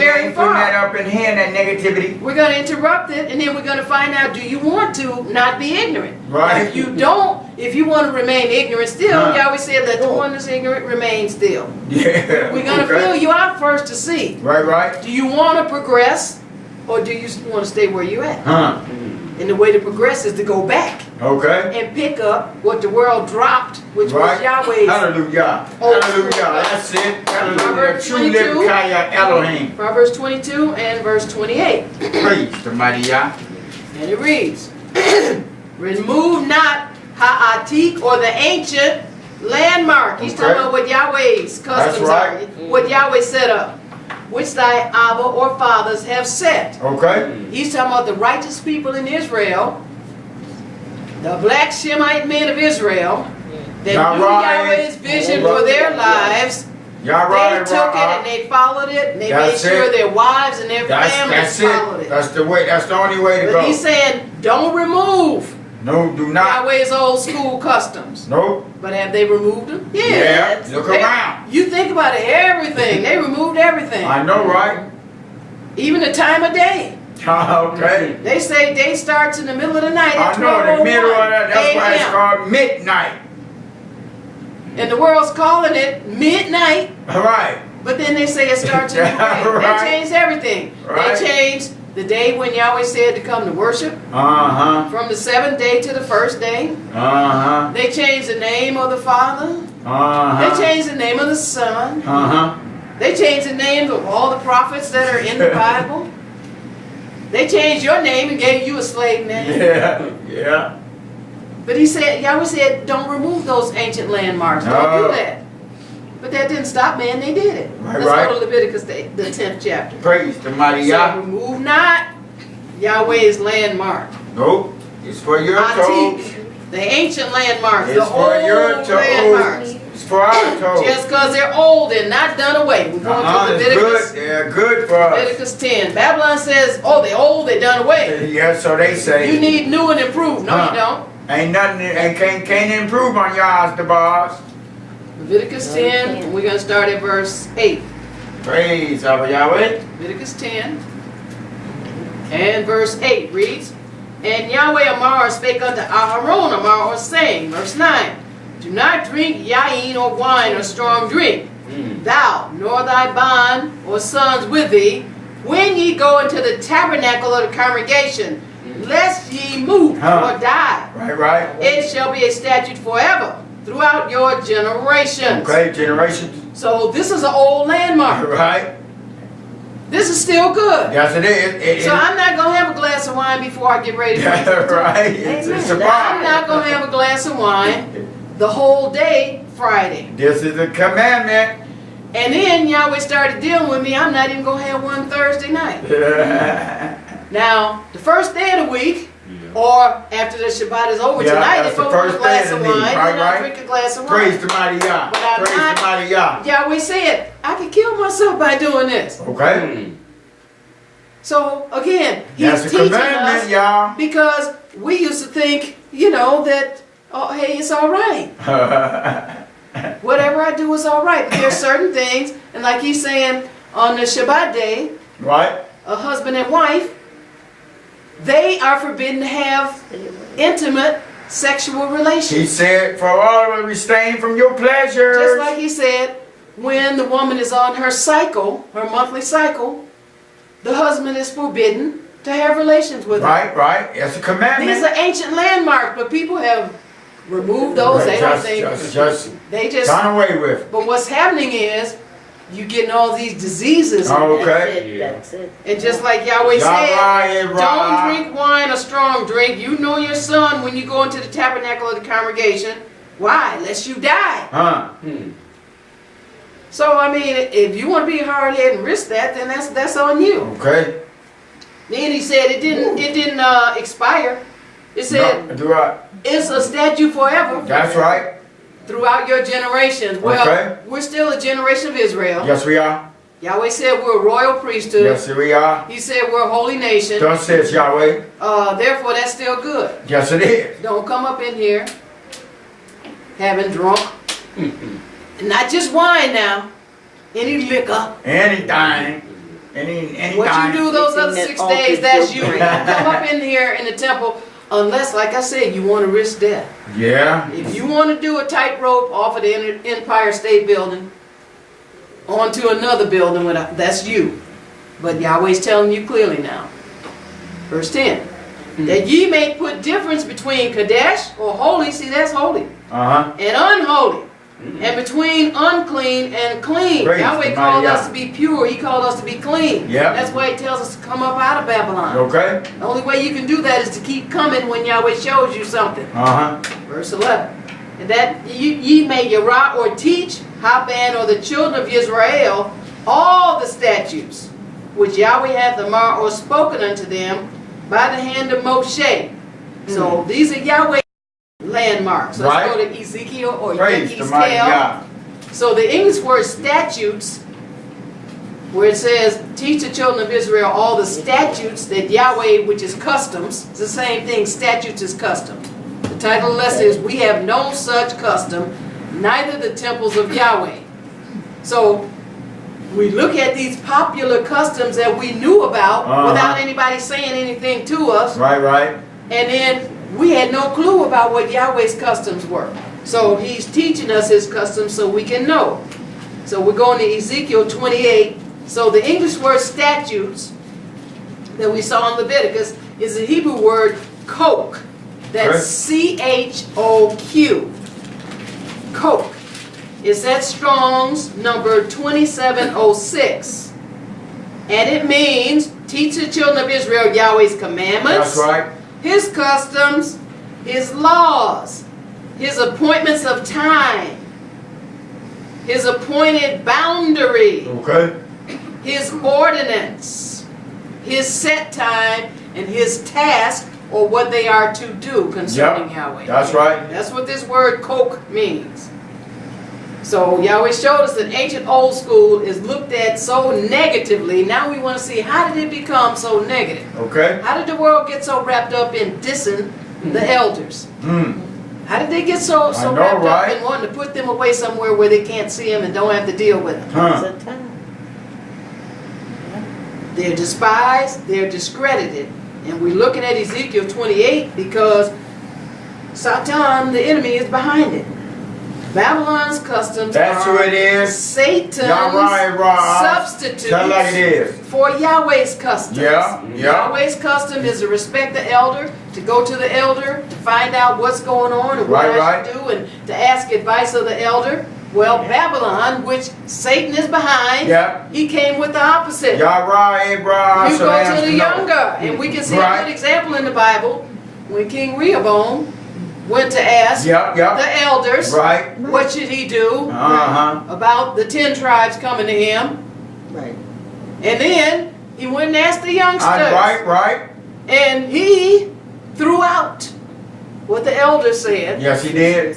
[SPEAKER 1] very far.
[SPEAKER 2] Putting that up in here, that negativity.
[SPEAKER 1] We're going to interrupt it, and then we're going to find out, do you want to not be ignorant?
[SPEAKER 2] Right.
[SPEAKER 1] If you don't, if you want to remain ignorant still, Yahweh said, let the one that's ignorant remain still.
[SPEAKER 2] Yeah.
[SPEAKER 1] We're going to fill you out first to see.
[SPEAKER 2] Right.
[SPEAKER 1] Do you want to progress, or do you want to stay where you're at? And the way to progress is to go back.
[SPEAKER 2] Okay.
[SPEAKER 1] And pick up what the world dropped, which was Yahweh's.
[SPEAKER 2] Hallelujah. That's it. Hallelujah. True Livkaya Elohim.
[SPEAKER 1] Proverbs 22 and verse 28.
[SPEAKER 2] Praise the mighty Yah.
[SPEAKER 1] And it reads, remove not ha'atik, or the ancient landmark. He's talking about what Yahweh's customs are. What Yahweh set up, which thy Abba or fathers have set.
[SPEAKER 2] Okay.
[SPEAKER 1] He's talking about the righteous people in Israel, the black Shemite men of Israel, that knew Yahweh's vision for their lives. They took it and they followed it, and they made sure their wives and their families followed it.
[SPEAKER 2] That's the way. That's the only way to go.
[SPEAKER 1] But he's saying, don't remove
[SPEAKER 2] do not.
[SPEAKER 1] Yahweh's old school customs.
[SPEAKER 2] Nope.
[SPEAKER 1] But have they removed them?
[SPEAKER 2] Yeah. Look around.
[SPEAKER 1] You think about it, everything. They removed everything.
[SPEAKER 2] I know, right?
[SPEAKER 1] Even the time of day.
[SPEAKER 2] Okay.
[SPEAKER 1] They say day starts in the middle of the night at 12:01.
[SPEAKER 2] I know, the middle of that. That's why it's called midnight.
[SPEAKER 1] And the world's calling it midnight.
[SPEAKER 2] All right.
[SPEAKER 1] But then they say it starts in the day. They changed everything. They changed the day when Yahweh said to come to worship. From the 7th day to the 1st day. They changed the name of the Father. They changed the name of the Son. They changed the names of all the prophets that are in the Bible. They changed your name and gave you a slave name.
[SPEAKER 2] Yeah.
[SPEAKER 1] But he said, Yahweh said, don't remove those ancient landmarks. Don't do that. But that didn't stop, man. They did it. Let's go to Leviticus, the 10th chapter.
[SPEAKER 2] Praise the mighty Yah.
[SPEAKER 1] So remove not Yahweh's landmark.
[SPEAKER 2] Nope. It's for your toes.
[SPEAKER 1] The ancient landmarks.
[SPEAKER 2] It's
[SPEAKER 1] the
[SPEAKER 2] for
[SPEAKER 1] old
[SPEAKER 2] your toes.
[SPEAKER 1] landmarks.
[SPEAKER 2] It's for our toes.
[SPEAKER 1] Just because they're old and not done away. We're going to Leviticus.
[SPEAKER 2] They're good for us.
[SPEAKER 1] Leviticus 10. Babylon says, oh, they're old, they're done away.
[SPEAKER 2] Yeah, so they say.
[SPEAKER 1] You need new and improved. No, you don't.
[SPEAKER 2] Ain't nothing, can't improve on y'all's the boss.
[SPEAKER 1] Leviticus 10, and we're going to start at verse 8.
[SPEAKER 2] Praise Yahweh.
[SPEAKER 1] Leviticus 10 and verse 8 reads, and Yahweh Amar spake unto Aharon Amar, saying, verse 9, do not drink yain or wine or strong drink, thou, nor thy bond or sons with thee, when ye go into the tabernacle of the congregation, lest ye move or die.
[SPEAKER 2] Right.
[SPEAKER 1] It shall be a statute forever throughout your generations.
[SPEAKER 2] Okay, generations.
[SPEAKER 1] So this is an old landmark.
[SPEAKER 2] Right.
[SPEAKER 1] This is still good.
[SPEAKER 2] Yes, it is.
[SPEAKER 1] So I'm not going to have a glass of wine before I get ready to
[SPEAKER 2] right. It's a
[SPEAKER 1] I'm not going to have a glass of wine the whole day Friday.
[SPEAKER 2] This is a commandment.
[SPEAKER 1] And then Yahweh started dealing with me. I'm not even going to have one Thursday night. Now, the first day of the week, or after the Shabbat is over
[SPEAKER 2] Yeah,
[SPEAKER 1] tonight,
[SPEAKER 2] that's
[SPEAKER 1] if
[SPEAKER 2] the
[SPEAKER 1] I
[SPEAKER 2] first
[SPEAKER 1] drink a glass
[SPEAKER 2] day
[SPEAKER 1] of
[SPEAKER 2] of the
[SPEAKER 1] wine,
[SPEAKER 2] week,
[SPEAKER 1] then
[SPEAKER 2] right,
[SPEAKER 1] I
[SPEAKER 2] right?
[SPEAKER 1] drink a glass of wine.
[SPEAKER 2] Praise the mighty Yah.
[SPEAKER 1] But I'm
[SPEAKER 2] Praise
[SPEAKER 1] not-
[SPEAKER 2] the mighty Yah.
[SPEAKER 1] Yahweh said, I could kill myself by doing this.
[SPEAKER 2] Okay?
[SPEAKER 1] So, again,
[SPEAKER 2] That's
[SPEAKER 1] he's
[SPEAKER 2] the
[SPEAKER 1] teaching
[SPEAKER 2] commandment,
[SPEAKER 1] us
[SPEAKER 2] y'all.
[SPEAKER 1] because we used to think, you know, that, oh, hey, it's all right. Whatever I do is all right. But there are certain things, and like he's saying, on the Shabbat day,
[SPEAKER 2] Right?
[SPEAKER 1] a husband and wife, they are forbidden to have intimate sexual relations.
[SPEAKER 2] He said, for all of restrain from your pleasures.
[SPEAKER 1] Just like he said, when the woman is on her cycle, her monthly cycle, the husband is forbidden to have relations with her.
[SPEAKER 2] Right, right. That's a commandment.
[SPEAKER 1] These are ancient landmarks, but people have removed those. They don't think.
[SPEAKER 2] Just
[SPEAKER 1] They just.
[SPEAKER 2] done away with.
[SPEAKER 1] But what's happening is, you getting all these diseases.
[SPEAKER 2] Oh, okay.
[SPEAKER 3] That's it.
[SPEAKER 1] And just like Yahweh said,
[SPEAKER 2] Yahweh,
[SPEAKER 1] don't drink wine or strong drink. You know your son when you go into the tabernacle of the congregation. Why? Lest you die.
[SPEAKER 2] Huh?
[SPEAKER 1] So, I mean, if you want to be a hard-headed and risk that, then that's on you.
[SPEAKER 2] Okay.
[SPEAKER 1] Then he said it didn't expire. It said
[SPEAKER 2] No, do I?
[SPEAKER 1] it's a statute forever
[SPEAKER 2] That's right.
[SPEAKER 1] throughout your generations. Well,
[SPEAKER 2] Okay.
[SPEAKER 1] we're still a generation of Israel.
[SPEAKER 2] Yes, we are.
[SPEAKER 1] Yahweh said we're a royal priesthood.
[SPEAKER 2] Yes, we are.
[SPEAKER 1] He said we're a holy nation.
[SPEAKER 2] Thus says Yahweh.
[SPEAKER 1] Therefore, that's still good.
[SPEAKER 2] Yes, it is.
[SPEAKER 1] Don't come up in here having drunk. And not just wine now. Any liquor.
[SPEAKER 2] Anything. Anything.
[SPEAKER 1] What you do those other
[SPEAKER 3] Anything
[SPEAKER 1] 6
[SPEAKER 3] that
[SPEAKER 1] days,
[SPEAKER 3] alters
[SPEAKER 1] that's
[SPEAKER 3] your
[SPEAKER 1] you.
[SPEAKER 3] brain.
[SPEAKER 1] Don't come up in here in the temple unless, like I said, you want to risk death.
[SPEAKER 2] Yeah.
[SPEAKER 1] If you want to do a tightrope off of the Empire State Building onto another building, that's you. But Yahweh's telling you clearly now. Verse 10. That ye may put difference between Kadesh or holy, see that's holy,
[SPEAKER 2] Uh-huh.
[SPEAKER 1] and unholy, and between unclean and clean.
[SPEAKER 2] Praise
[SPEAKER 1] Yahweh
[SPEAKER 2] the
[SPEAKER 1] called
[SPEAKER 2] mighty
[SPEAKER 1] us
[SPEAKER 2] Yah.
[SPEAKER 1] to be pure. He called us to be clean.
[SPEAKER 2] Yep.
[SPEAKER 1] That's why he tells us to come up out of Babylon.
[SPEAKER 2] Okay.
[SPEAKER 1] The only way you can do that is to keep coming when Yahweh shows you something.
[SPEAKER 2] Uh-huh.
[SPEAKER 1] Verse 11. And that ye may Yerah or teach Haban or the children of Israel all the statutes which Yahweh hath amar or spoken unto them by the hand of Moshe. So these are Yahweh landmarks. Let's
[SPEAKER 2] Right.
[SPEAKER 1] go to Ezekiel or
[SPEAKER 2] Praise the mighty
[SPEAKER 1] Yechezkel.
[SPEAKER 2] Yah.
[SPEAKER 1] So the English word statutes, where it says, teach the children of Israel all the statutes that Yahweh, which is customs, it's the same thing, statutes is custom. The title of the lesson is, we have no such custom, neither the temples of Yahweh. So we look at these popular customs that we knew about without anybody saying anything to us,
[SPEAKER 2] Right, right.
[SPEAKER 1] and then we had no clue about what Yahweh's customs were. So he's teaching us his customs so we can know. So we're going to Ezekiel 28. So the English word statutes that we saw in Leviticus is the Hebrew word chok. That's C-H-O-Q. Chok. It's at Strong's number 2706. And it means, teach the children of Israel Yahweh's commandments.
[SPEAKER 2] That's right.
[SPEAKER 1] His customs, his laws, his appointments of time, his appointed boundary,
[SPEAKER 2] Okay.
[SPEAKER 1] his ordinance, his set time, and his task, or what they are to do concerning
[SPEAKER 2] Yep.
[SPEAKER 1] Yahweh.
[SPEAKER 2] That's right.
[SPEAKER 1] That's what this word chok means. So Yahweh showed us that ancient old school is looked at so negatively. Now we want to see, how did it become so negative?
[SPEAKER 2] Okay.
[SPEAKER 1] How did the world get so wrapped up in dissing the elders? How did they get so
[SPEAKER 2] I know,
[SPEAKER 1] wrapped
[SPEAKER 2] right?
[SPEAKER 1] up in wanting to put them away somewhere where they can't see them and don't have to deal with them?
[SPEAKER 2] Huh.
[SPEAKER 3] It's a time.
[SPEAKER 1] They're despised, they're discredited. And we're looking at Ezekiel 28 because Satan, the enemy, is behind it. Babylon's customs
[SPEAKER 2] That's
[SPEAKER 1] are
[SPEAKER 2] who it is.
[SPEAKER 1] Satan's
[SPEAKER 2] Yahweh,
[SPEAKER 1] substitutes
[SPEAKER 2] Tell like it is.
[SPEAKER 1] for Yahweh's customs.
[SPEAKER 2] Yeah, yeah.
[SPEAKER 1] Yahweh's custom is to respect the elder, to go to the elder, to find out what's going on and what I should do, and to ask advice of the elder. Well, Babylon, which Satan is behind,
[SPEAKER 2] Yeah.
[SPEAKER 1] he came with the opposite.
[SPEAKER 2] Yahweh, Ibryi,
[SPEAKER 1] You go to the
[SPEAKER 2] no.
[SPEAKER 1] younger, and we can see a
[SPEAKER 2] Right.
[SPEAKER 1] good example in the Bible when King Rehoboam went to ask
[SPEAKER 2] Yep, yep.
[SPEAKER 1] the elders,
[SPEAKER 2] Right.
[SPEAKER 1] what should he do
[SPEAKER 2] Uh-huh.
[SPEAKER 1] about the 10 tribes coming to him.
[SPEAKER 3] Right.
[SPEAKER 1] And then He went and asked the youngsters.
[SPEAKER 2] Right.
[SPEAKER 1] And he threw out what the elders said.
[SPEAKER 2] Yes, he did.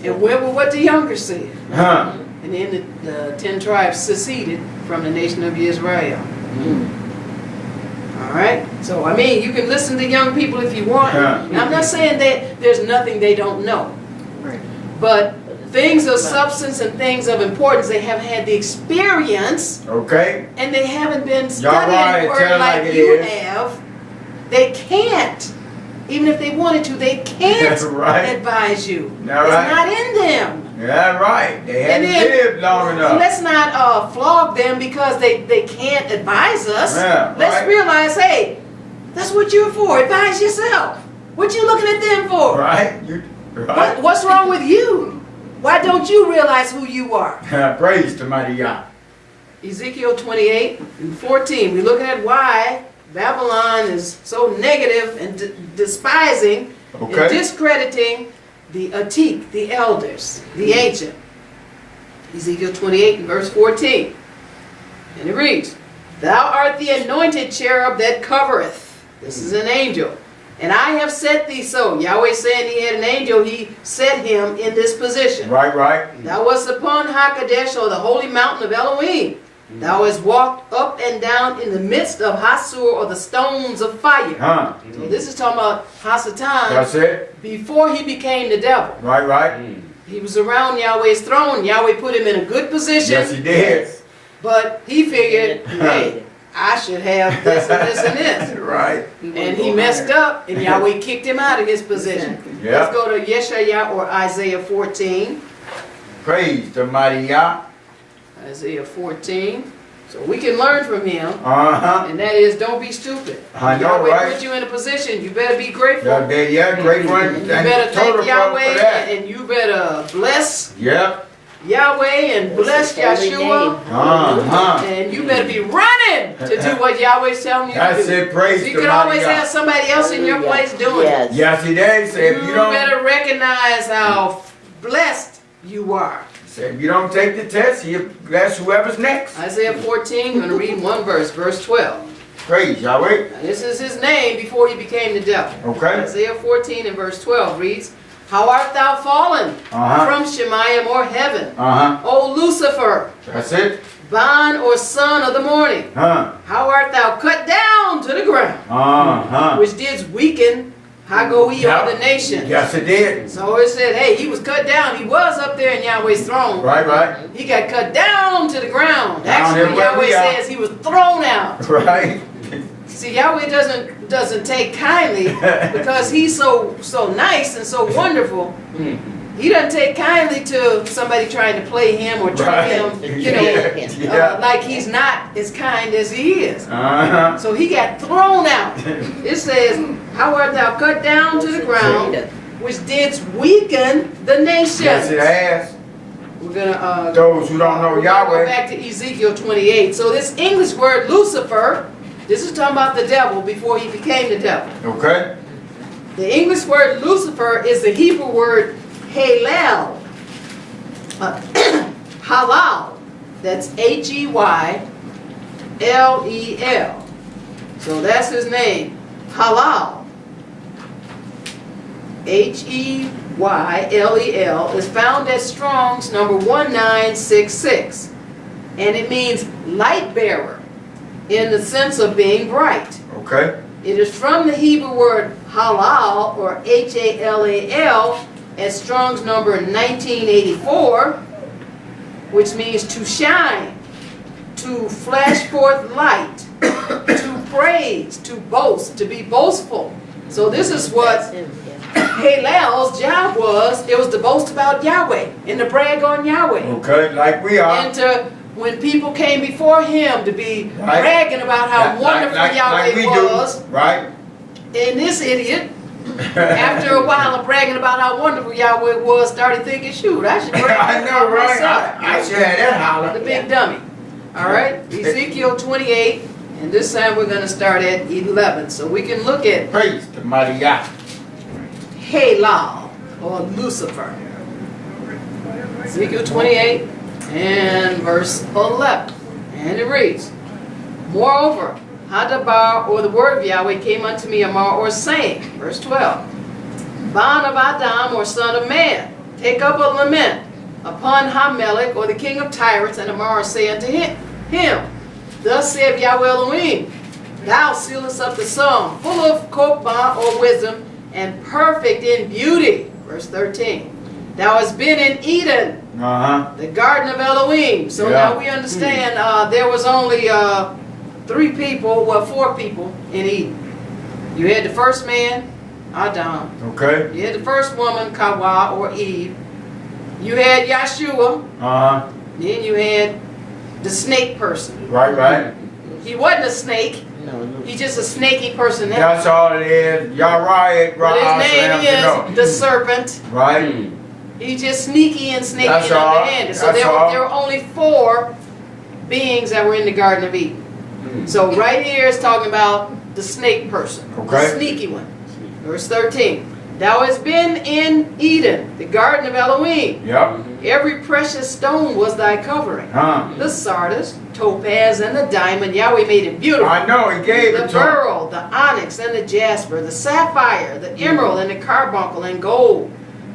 [SPEAKER 1] And went with what the youngers said.
[SPEAKER 2] Huh.
[SPEAKER 1] And then the 10 tribes seceded from the nation of Israel. All right? So, I mean, you can listen to young people if you want. Now, I'm not saying that there's nothing they don't know. But things of substance and things of importance, they haven't had the experience.
[SPEAKER 2] Okay.
[SPEAKER 1] And they haven't been
[SPEAKER 2] Y'all
[SPEAKER 1] studying
[SPEAKER 2] right,
[SPEAKER 1] the word
[SPEAKER 2] tell
[SPEAKER 1] like
[SPEAKER 2] like it
[SPEAKER 1] you
[SPEAKER 2] is.
[SPEAKER 1] have. They can't. Even if they wanted to, they can't
[SPEAKER 2] Right.
[SPEAKER 1] advise you.
[SPEAKER 2] All
[SPEAKER 1] It's
[SPEAKER 2] right.
[SPEAKER 1] not in them.
[SPEAKER 2] Yeah, right. They
[SPEAKER 1] And
[SPEAKER 2] haven't
[SPEAKER 1] then,
[SPEAKER 2] lived long enough.
[SPEAKER 1] let's not flog them because they can't advise us.
[SPEAKER 2] Yeah,
[SPEAKER 1] Let's
[SPEAKER 2] right.
[SPEAKER 1] realize, hey, that's what you're for. Advise yourself. What you looking at them for?
[SPEAKER 2] Right? Right.
[SPEAKER 1] What's wrong with you? Why don't you realize who you are?
[SPEAKER 2] Praise to mighty Yah.
[SPEAKER 1] Ezekiel 28 and 14. We're looking at why Babylon is so negative and despising and discrediting the Atik, the elders, the ancient. Ezekiel 28 and verse 14. And it reads, Thou art the anointed cherub that covereth. This is an angel. And I have set thee so. Yahweh saying he had an angel, he set him in this position.
[SPEAKER 2] Right.
[SPEAKER 1] Thou wast upon Hakadesh, or the holy mountain of Elohim. Thou hast walked up and down in the midst of Hasur, or the stones of fire. So this is talking about Hasatan.
[SPEAKER 2] That's it.
[SPEAKER 1] Before he became the devil.
[SPEAKER 2] Right.
[SPEAKER 1] He was around Yahweh's throne. Yahweh put him in a good position.
[SPEAKER 2] Yes, he did.
[SPEAKER 1] But he figured, hey, I should have this and this and this.
[SPEAKER 2] Right.
[SPEAKER 1] And he messed up, and Yahweh kicked him out of his position.
[SPEAKER 2] Yeah.
[SPEAKER 1] Let's go to Yeshayah, or Isaiah 14.
[SPEAKER 2] Praise the mighty Yah.
[SPEAKER 1] Isaiah 14. So we can learn from him.
[SPEAKER 2] Uh-huh.
[SPEAKER 1] And that is, don't be stupid.
[SPEAKER 2] I know,
[SPEAKER 1] Yahweh
[SPEAKER 2] right?
[SPEAKER 1] put you in a position. You better be grateful.
[SPEAKER 2] Yeah, great one.
[SPEAKER 1] And you better thank Yahweh,
[SPEAKER 2] for that.
[SPEAKER 1] and you better bless
[SPEAKER 2] Yep.
[SPEAKER 1] Yahweh and bless Yahshua. And you better be running to do what Yahweh's telling you to do.
[SPEAKER 2] That's it. Praise
[SPEAKER 1] You
[SPEAKER 2] the
[SPEAKER 1] can
[SPEAKER 2] mighty
[SPEAKER 1] always
[SPEAKER 2] Yah.
[SPEAKER 1] have somebody else in your place doing it.
[SPEAKER 2] Yes, he did. Say if
[SPEAKER 1] You
[SPEAKER 2] you don't,
[SPEAKER 1] better recognize how blessed you are.
[SPEAKER 2] say if you don't take the test, he'll bless whoever's next.
[SPEAKER 1] Isaiah 14, I'm going to read one verse, verse 12.
[SPEAKER 2] Praise Yahweh.
[SPEAKER 1] Now, this is his name before he became the devil.
[SPEAKER 2] Okay.
[SPEAKER 1] Isaiah 14 and verse 12 reads, How art thou fallen from Shemayim, or heaven, O Lucifer,
[SPEAKER 2] That's it.
[SPEAKER 1] bond or son of the morning? How art thou cut down to the ground, which didst weaken Hagoi of the nation?
[SPEAKER 2] Yes, it did.
[SPEAKER 1] So it said, hey, he was cut down. He was up there in Yahweh's throne.
[SPEAKER 2] Right.
[SPEAKER 1] He got cut down to the ground.
[SPEAKER 2] Down here
[SPEAKER 1] Actually,
[SPEAKER 2] where
[SPEAKER 1] Yahweh
[SPEAKER 2] we are.
[SPEAKER 1] says he was thrown out.
[SPEAKER 2] Right.
[SPEAKER 1] See, Yahweh doesn't take kindly because he's so trice and so wonderful. He doesn't take kindly to somebody trying to play him or treat him, like he's not as kind as he is. So he got thrown out. It says, How art thou cut down to the ground, which didst weaken the nation?
[SPEAKER 2] Yes, it has.
[SPEAKER 1] We're gonna
[SPEAKER 2] Those who don't know
[SPEAKER 1] go
[SPEAKER 2] Yahweh.
[SPEAKER 1] back to Ezekiel 28. So this English word Lucifer, this is talking about the devil before he became the devil.
[SPEAKER 2] Okay.
[SPEAKER 1] The English word Lucifer is the Hebrew word Halal. Halal. That's Heyl. So that's his name. Halal. Heyl is found at Strong's number 1966. And it means light bearer in the sense of being bright.
[SPEAKER 2] Okay.
[SPEAKER 1] It is from the Hebrew word halal, or Halal, at Strong's number 1984, which means to shine, to flash forth light, to praise, to boast, to be boastful. So this is what Halal's job was. It was to boast about Yahweh and to brag on Yahweh.
[SPEAKER 2] Okay, like we are.
[SPEAKER 1] And to, when people came before him, to be bragging about how wonderful Yahweh was.
[SPEAKER 2] Right.
[SPEAKER 1] And this idiot, after a while of bragging about how wonderful Yahweh was, started thinking, shoot, I should brag
[SPEAKER 2] I know,
[SPEAKER 1] about
[SPEAKER 2] right?
[SPEAKER 1] myself.
[SPEAKER 2] I should have that holler.
[SPEAKER 1] The big dummy. All right, Ezekiel 28, and this time we're going to start at 11. So we can look at
[SPEAKER 2] Praise the mighty Yah.
[SPEAKER 1] Halal, or Lucifer. Ezekiel 28 and verse 11. And it reads, Moreover, Hadabar, or the word of Yahweh, came unto me, Amar, or saying, verse 12, Ban of Adam, or son of man, take up a lament upon Hamelech, or the king of tyrants, and Amar say unto him, Thus saith Yahweh Elohim, Thou sealest up the sum, full of kokbah, or wisdom, and perfect in beauty. Verse 13. Thou hast been in Eden, the garden of Elohim. So now we understand there was only 4 people in Eden. You had the first man, Adam.
[SPEAKER 2] Okay.
[SPEAKER 1] You had the first woman, Kawa, or Eve. You had Yahshua. Then you had the snake person.
[SPEAKER 2] Right.
[SPEAKER 1] He wasn't a snake.
[SPEAKER 3] No.
[SPEAKER 1] He's just a snaky personality.
[SPEAKER 2] That's all it is. YHWH.
[SPEAKER 1] But his name is the serpent.
[SPEAKER 2] Right.
[SPEAKER 1] He's just sneaky and snaky
[SPEAKER 2] That's
[SPEAKER 1] and
[SPEAKER 2] all.
[SPEAKER 1] underhanded. So there were only 4 beings that were in the Garden of Eden. So right here is talking about the snake person, the sneaky one. Verse 13. Thou hast been in Eden, the garden of Elohim.
[SPEAKER 2] Yep.
[SPEAKER 1] Every precious stone was thy covering. The sardis, topaz, and the diamond. Yahweh made it beautiful.
[SPEAKER 2] I know, he gave it
[SPEAKER 1] The
[SPEAKER 2] to him.
[SPEAKER 1] beryl, the onyx, and the jasper, the sapphire, the emerald, and the carbuncle, and gold.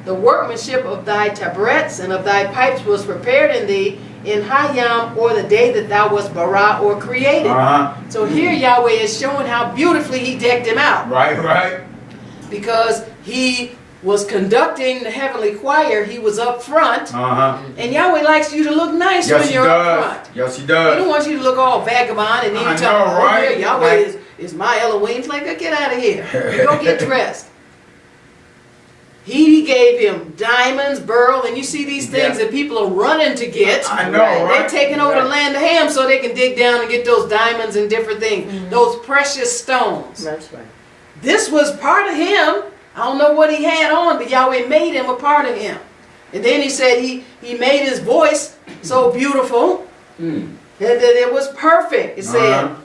[SPEAKER 1] The workmanship of thy tabrets and of thy pipes was prepared in thee in Yowm, or the day that thou wast bara, or created. So here Yahweh is showing how beautifully he decked him out.
[SPEAKER 2] Right.
[SPEAKER 1] Because he was conducting the heavenly choir, he was up front. And Yahweh likes you to look nice when you're up front.
[SPEAKER 2] Yes, he
[SPEAKER 1] He
[SPEAKER 2] does.
[SPEAKER 1] don't want you to look all vagabond and then you tell him,
[SPEAKER 2] right?
[SPEAKER 1] Yahweh is my Elohim. It's like, get out of here. Go get dressed. He gave him diamonds, beryl, and you see these things that people are running to get.
[SPEAKER 2] I know, right?
[SPEAKER 1] They're taking over the land of Ham so they can dig down and get those diamonds and different things. Those precious stones.
[SPEAKER 3] That's right.
[SPEAKER 1] This was part of him. I don't know what he had on, but Yahweh made him a part of him. And then he said he made his voice so beautiful that it was perfect. It said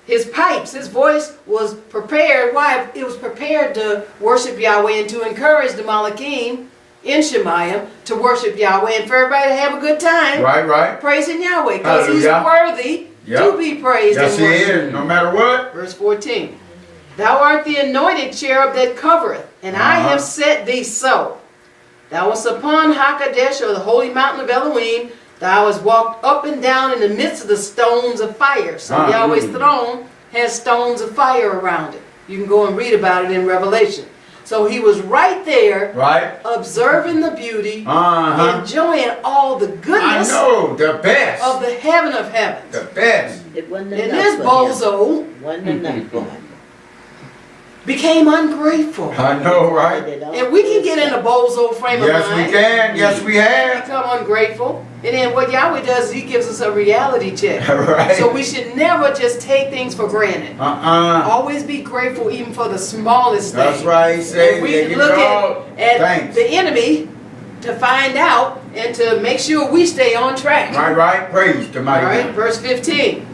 [SPEAKER 1] his pipes, his voice was prepared. Why? It was prepared to worship Yahweh and to encourage the Malachim in Shemayim to worship Yahweh and for everybody to have a good time.
[SPEAKER 2] Right.
[SPEAKER 1] Praising Yahweh because he's
[SPEAKER 2] Hallelujah.
[SPEAKER 1] worthy to be praised
[SPEAKER 2] Yes,
[SPEAKER 1] and
[SPEAKER 2] he
[SPEAKER 1] worshiped.
[SPEAKER 2] is, no matter what.
[SPEAKER 1] Verse 14. Thou art the anointed cherub that covereth, and I have set thee so. Thou wast upon Hakadesh, or the holy mountain of Elohim. Thou hast walked up and down in the midst of the stones of fire. So Yahweh's throne has stones of fire around it. You can go and read about it in Revelation. So he was right there, observing the beauty, enjoying all the goodness
[SPEAKER 2] the best.
[SPEAKER 1] of the heaven of heavens.
[SPEAKER 2] The best.
[SPEAKER 3] It wasn't
[SPEAKER 1] And
[SPEAKER 3] enough
[SPEAKER 1] this
[SPEAKER 3] for him.
[SPEAKER 1] bozo
[SPEAKER 3] Wasn't enough for him.
[SPEAKER 1] became ungrateful.
[SPEAKER 2] I know, right?
[SPEAKER 1] And we can get in a bozo frame of mind.
[SPEAKER 2] Yes, we can. Yes, we have.
[SPEAKER 1] Become ungrateful. And then what Yahweh does is he gives us a reality check.
[SPEAKER 2] Right.
[SPEAKER 1] So we should never just take things for granted. Always be grateful even for the smallest thing.
[SPEAKER 2] That's right. He said,
[SPEAKER 1] And we can look at the enemy to find out and to make sure we stay on track.
[SPEAKER 2] Right. Praise the mighty
[SPEAKER 1] Alright,
[SPEAKER 2] God.
[SPEAKER 1] verse 15.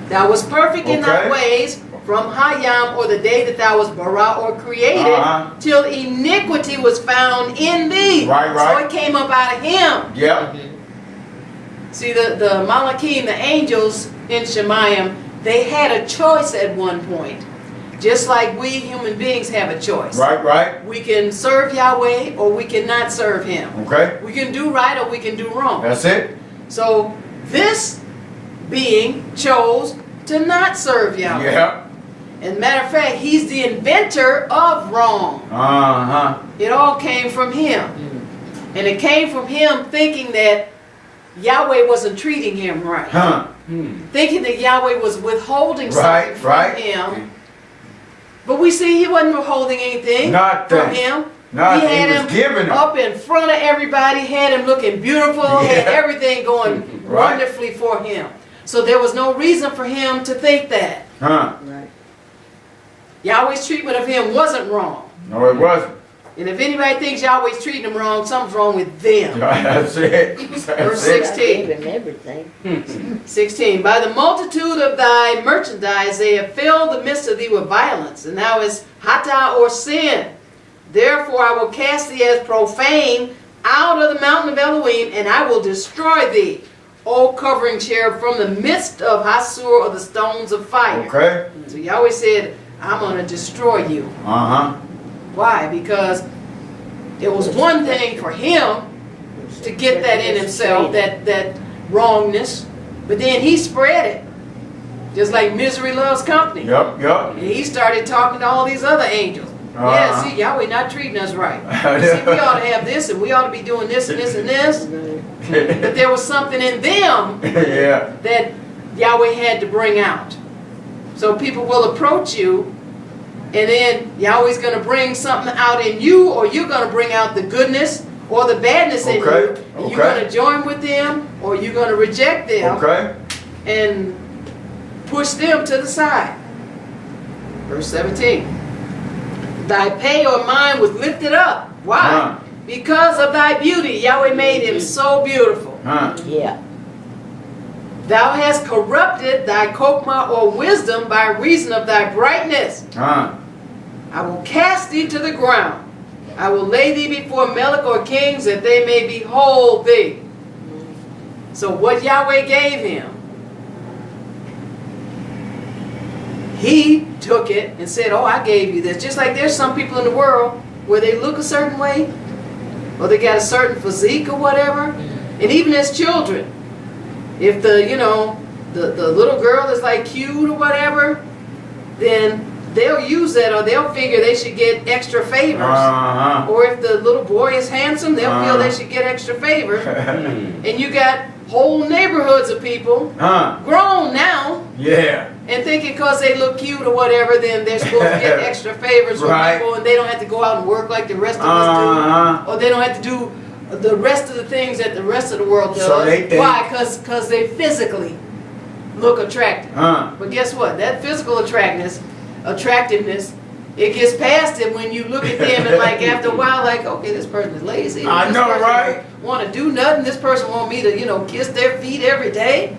[SPEAKER 1] Thou wast perfect in thy ways from Yowm, or the day that thou wast bara, or created, till iniquity was found in thee.
[SPEAKER 2] Right.
[SPEAKER 1] So it came up out of him.
[SPEAKER 2] Yep.
[SPEAKER 1] See, the Malachim, the angels in Shemayim, they had a choice at one point. Just like we human beings have a choice.
[SPEAKER 2] Right.
[SPEAKER 1] We can serve Yahweh or we cannot serve him.
[SPEAKER 2] Okay.
[SPEAKER 1] We can do right or we can do wrong.
[SPEAKER 2] That's it.
[SPEAKER 1] So this being chose to not serve Yahweh.
[SPEAKER 2] Yeah.
[SPEAKER 1] As a matter of fact, he's the inventor of wrong. It all came from him. And it came from him thinking that Yahweh wasn't treating him right. Thinking that Yahweh was withholding something from him. But we see he wasn't withholding anything from him. He had him up in front of everybody, had him looking beautiful, had everything going wonderfully for him. So there was no reason for him to think that.
[SPEAKER 3] Right.
[SPEAKER 1] Yahweh's treatment of him wasn't wrong.
[SPEAKER 2] No, it wasn't.
[SPEAKER 1] And if anybody thinks Yahweh's treating them wrong, something's wrong with them.
[SPEAKER 2] That's it.
[SPEAKER 1] Verse
[SPEAKER 3] I
[SPEAKER 1] 16.
[SPEAKER 3] gave him everything.
[SPEAKER 1] 16. By the multitude of thy merchandise they have filled the midst of thee with violence, and thou is hata or sin. Therefore I will cast thee as profane out of the mountain of Elohim, and I will destroy thee. O covering cherub, from the midst of Hasur, or the stones of fire.
[SPEAKER 2] Okay.
[SPEAKER 1] So Yahweh said, I'm going to destroy you. Why? Because it was one thing for him to get that in himself, that wrongness, but then he spread it. Just like misery loves company.
[SPEAKER 2] Yep.
[SPEAKER 1] And he started talking to all these other angels. Yeah, see, Yahweh not treating us right. See, we ought to have this, and we ought to be doing this and this and this. But there was something in them that Yahweh had to bring out. So people will approach you, and then Yahweh's going to bring something out in you, or you're going to bring out the goodness or the badness in you. And you're going to join with them, or you're going to reject them and push them to the side. Verse 17. Thy pay or mine was lifted up. Why? Because of thy beauty. Yahweh made him so beautiful.
[SPEAKER 3] Yeah.
[SPEAKER 1] Thou hast corrupted thy kokma or wisdom by reason of thy brightness. I will cast thee to the ground. I will lay thee before Melech or kings, that they may behold thee. So what Yahweh gave him, he took it and said, oh, I gave you this. Just like there's some people in the world where they look a certain way, or they got a certain physique or whatever. And even as children, if the little girl is like cute or whatever, then they'll use that, or they'll figure they should get extra favors. Or if the little boy is handsome, they'll feel they should get extra favors. And you got whole neighborhoods of people, grown now, and thinking because they look cute or whatever, then they're supposed to get extra favors from people, and they don't have to go out and work like the rest of us do, or they don't have to do the rest of the things that the rest of the world does.
[SPEAKER 2] So they think,
[SPEAKER 1] why? Because they physically look attractive. But guess what? That physical attractiveness, it gets past it when you look at them, and like after a while, like, okay, this person is lazy.
[SPEAKER 2] I know, right?
[SPEAKER 1] Want to do nothing. This person want me to, kiss their feet every day.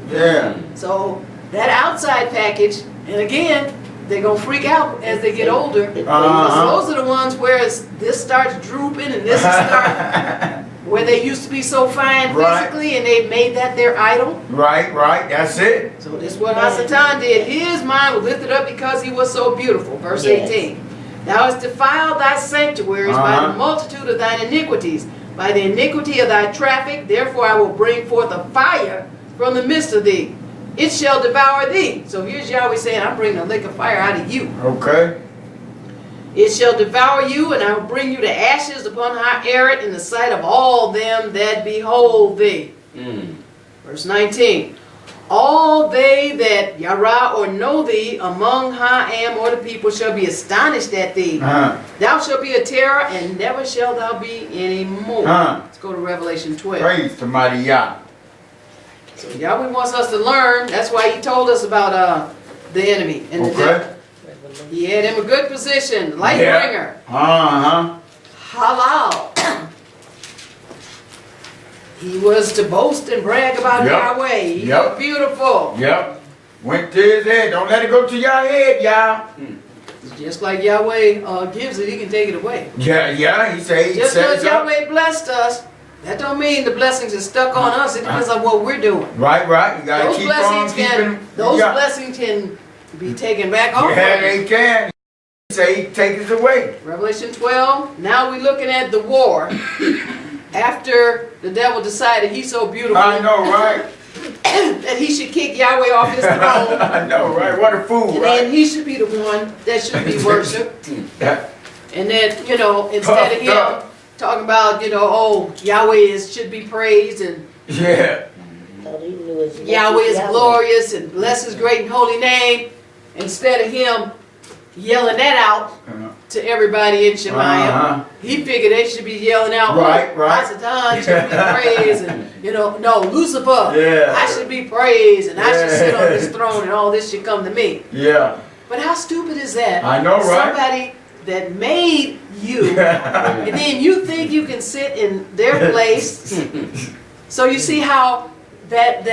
[SPEAKER 1] So that outside package, and again, they're gonna freak out as they get older. Those are the ones where this starts drooping, and this starts where they used to be so fine physically, and they made that their idol.
[SPEAKER 2] Right. That's it.
[SPEAKER 1] So this is what Hasatan did. His mind was lifted up because he was so beautiful. Verse 18. Thou hast defiled thy sanctuaries by the multitude of thine iniquities, by the iniquity of thy traffic. Therefore I will bring forth a fire from the midst of thee. It shall devour thee. So here's Yahweh saying, I'm bringing a lake of fire out of you.
[SPEAKER 2] Okay.
[SPEAKER 1] It shall devour you, and I will bring you to ashes upon high Eret in the sight of all them that behold thee. Verse 19. All they that yara or know thee among Ha'am or the people shall be astonished at thee. Thou shalt be a terror, and never shall thou be any more. Let's go to Revelation 12.
[SPEAKER 2] Praise to mighty Yah.
[SPEAKER 1] So Yahweh wants us to learn. That's why he told us about the enemy and the devil. He had him a good position, light bringer. Halal. He was to boast and brag about Yahweh. He was beautiful.
[SPEAKER 2] Went to his head. Don't let it go to your head, Yah.
[SPEAKER 1] Just like Yahweh gives it, he can take it away.
[SPEAKER 2] He said.
[SPEAKER 1] Just because Yahweh blessed us, that don't mean the blessings are stuck on us. It depends on what we're doing.
[SPEAKER 2] Right. You gotta keep on keeping.
[SPEAKER 1] Those blessings can be taken back off.
[SPEAKER 2] They can. He say he takes it away.
[SPEAKER 1] Revelation 12. Now we're looking at the war. After the devil decided he's so beautiful.
[SPEAKER 2] I know, right?
[SPEAKER 1] That he should kick Yahweh off his throne.
[SPEAKER 2] I know, right? What a fool,
[SPEAKER 1] and then he should be the one that should be worshipped. And then, instead of him talking about, Yahweh should be praised, and Yahweh is glorious and bless his great and holy name, instead of him yelling that out to everybody in Shemayim, he figured they should be yelling out, Hasatan should be praised, and no, Lucifer, I should be praised, and I should sit on this throne, and all this should come to me. But how stupid is that?
[SPEAKER 2] I know, right?
[SPEAKER 1] Somebody that made you, and then you think you can sit in their place. So you see how that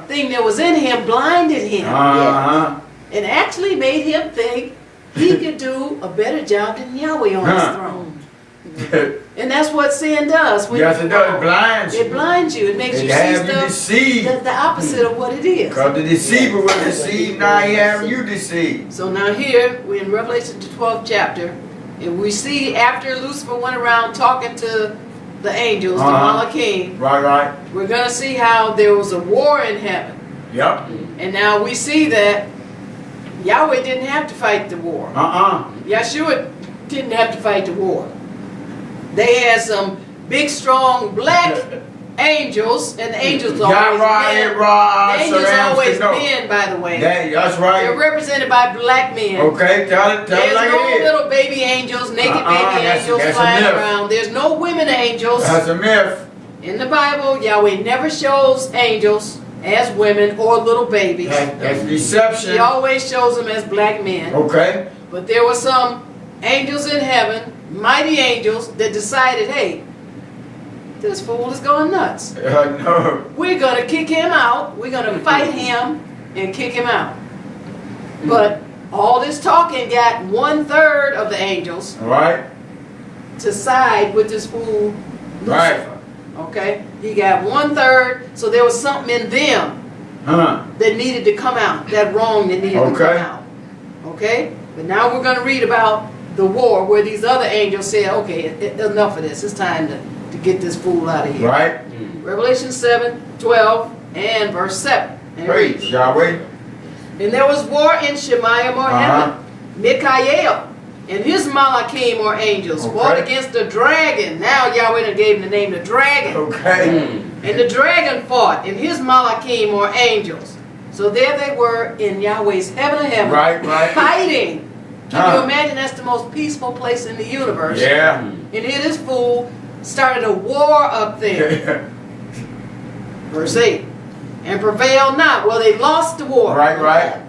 [SPEAKER 1] thing that was in him blinded him, and actually made him think he could do a better job than Yahweh on his throne. And that's what sin does. When
[SPEAKER 2] Yes,
[SPEAKER 1] you
[SPEAKER 2] it does.
[SPEAKER 1] fall.
[SPEAKER 2] It blinds
[SPEAKER 1] It
[SPEAKER 2] you.
[SPEAKER 1] blinds you. It makes
[SPEAKER 2] It
[SPEAKER 1] you see
[SPEAKER 2] have you
[SPEAKER 1] stuff
[SPEAKER 2] deceived.
[SPEAKER 1] the opposite of what it is.
[SPEAKER 2] Because the deceiver will deceive, now he have you deceived.
[SPEAKER 1] So now here, we're in Revelation the 12th chapter, and we see after Lucifer went around talking to the angels, the Malachim,
[SPEAKER 2] Right.
[SPEAKER 1] we're going to see how there was a war in heaven.
[SPEAKER 2] Yep.
[SPEAKER 1] And now we see that Yahweh didn't have to fight the war. Yahshua didn't have to fight the war. They had some big, strong, black angels, and the angels always men. The angels always men, by the way.
[SPEAKER 2] That's
[SPEAKER 1] They're
[SPEAKER 2] right.
[SPEAKER 1] represented by black men.
[SPEAKER 2] Okay, tell it
[SPEAKER 1] There's
[SPEAKER 2] like
[SPEAKER 1] no
[SPEAKER 2] it is.
[SPEAKER 1] little baby angels, naked baby angels
[SPEAKER 2] that's a
[SPEAKER 1] flying
[SPEAKER 2] myth.
[SPEAKER 1] around. There's no women angels.
[SPEAKER 2] That's a myth.
[SPEAKER 1] In the Bible, Yahweh never shows angels as women or little babies.
[SPEAKER 2] That's deception.
[SPEAKER 1] He always shows them as black men.
[SPEAKER 2] Okay.
[SPEAKER 1] But there were some angels in heaven, mighty angels, that decided, hey, this fool is going nuts.
[SPEAKER 2] No.
[SPEAKER 1] We're going to kick him out. We're going to fight him and kick him out. But all this talking got 1/3 of the angels
[SPEAKER 2] All right.
[SPEAKER 1] to side with this fool Lucifer.
[SPEAKER 2] Right.
[SPEAKER 1] Okay? He got 1/3, so there was something in them that needed to come out, that wrong that needed to come out. Okay? But now we're going to read about the war where these other angels said, okay, enough of this. It's time to get this fool out of here.
[SPEAKER 2] Right.
[SPEAKER 1] Revelation 7:12 and verse 7. And it
[SPEAKER 2] Praise
[SPEAKER 1] reads,
[SPEAKER 2] Yahweh.
[SPEAKER 1] and there was war in Shemayim or heaven. Mikael and his Malachim or angels fought against the dragon. Now Yahweh done gave him the name the dragon.
[SPEAKER 2] Okay.
[SPEAKER 1] And the dragon fought and his Malachim or angels. So there they were in Yahweh's heaven of heaven.
[SPEAKER 2] Right.
[SPEAKER 1] Fighting. Can you imagine that's the most peaceful place in the universe?
[SPEAKER 2] Yeah.
[SPEAKER 1] And here this fool started a war up there. Verse 8. And prevailed not. Well, they lost the war.
[SPEAKER 2] Right.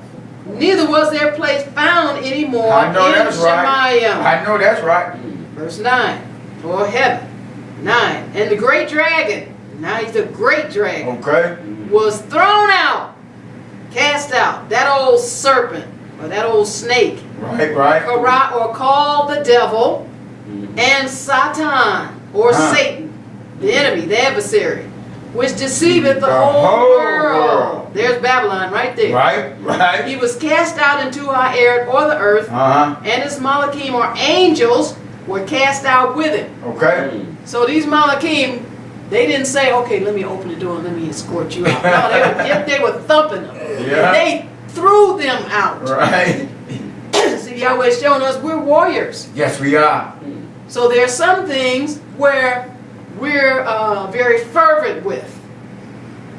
[SPEAKER 1] Neither was their place found anymore
[SPEAKER 2] I know
[SPEAKER 1] in
[SPEAKER 2] that's right.
[SPEAKER 1] Shemayim.
[SPEAKER 2] I know that's right.
[SPEAKER 1] Verse 9. For heaven. 9. And the great dragon. Now he's the great dragon.
[SPEAKER 2] Okay.
[SPEAKER 1] Was thrown out. Cast out. That old serpent. Or that old snake.
[SPEAKER 2] Right.
[SPEAKER 1] Or called the devil. And Satan. Or Satan. The enemy. The adversary. Which deceiveth the whole world. There's Babylon right there.
[SPEAKER 2] Right.
[SPEAKER 1] He was cast out into our air or the earth. And his Malachim or angels were cast out with him.
[SPEAKER 2] Okay.
[SPEAKER 1] So these Malachim, they didn't say, okay, let me open the door and let me escort you out. No, they were thumping them.
[SPEAKER 2] Yeah.
[SPEAKER 1] They threw them out.
[SPEAKER 2] Right.
[SPEAKER 1] See, Yahweh's showing us we're warriors.
[SPEAKER 2] Yes, we are.
[SPEAKER 1] So there are some things where we're very fervent with.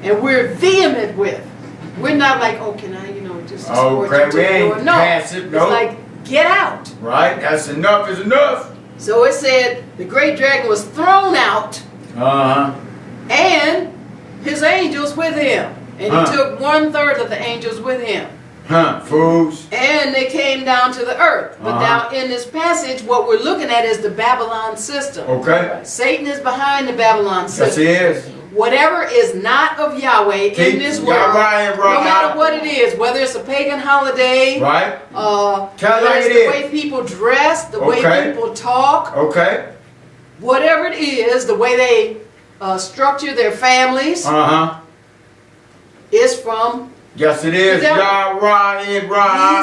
[SPEAKER 1] And we're vehement with. We're not like, oh, can I, just escort you to the door? No.
[SPEAKER 2] Passive, no.
[SPEAKER 1] It's like, get out.
[SPEAKER 2] Right. That's enough is enough.
[SPEAKER 1] So it said the great dragon was thrown out and his angels with him. And he took 1/3 of the angels with him.
[SPEAKER 2] Fools.
[SPEAKER 1] And they came down to the earth. But now in this passage, what we're looking at is the Babylon system.
[SPEAKER 2] Okay.
[SPEAKER 1] Satan is behind the Babylon system.
[SPEAKER 2] Yes, he is.
[SPEAKER 1] Whatever is not of Yahweh in this world, no matter what it is, whether it's a pagan holiday,
[SPEAKER 2] right?
[SPEAKER 1] Whether it's the way people dress, the way people talk, whatever it is, the way they structure their families, is from.
[SPEAKER 2] Yes, it is.
[SPEAKER 1] He's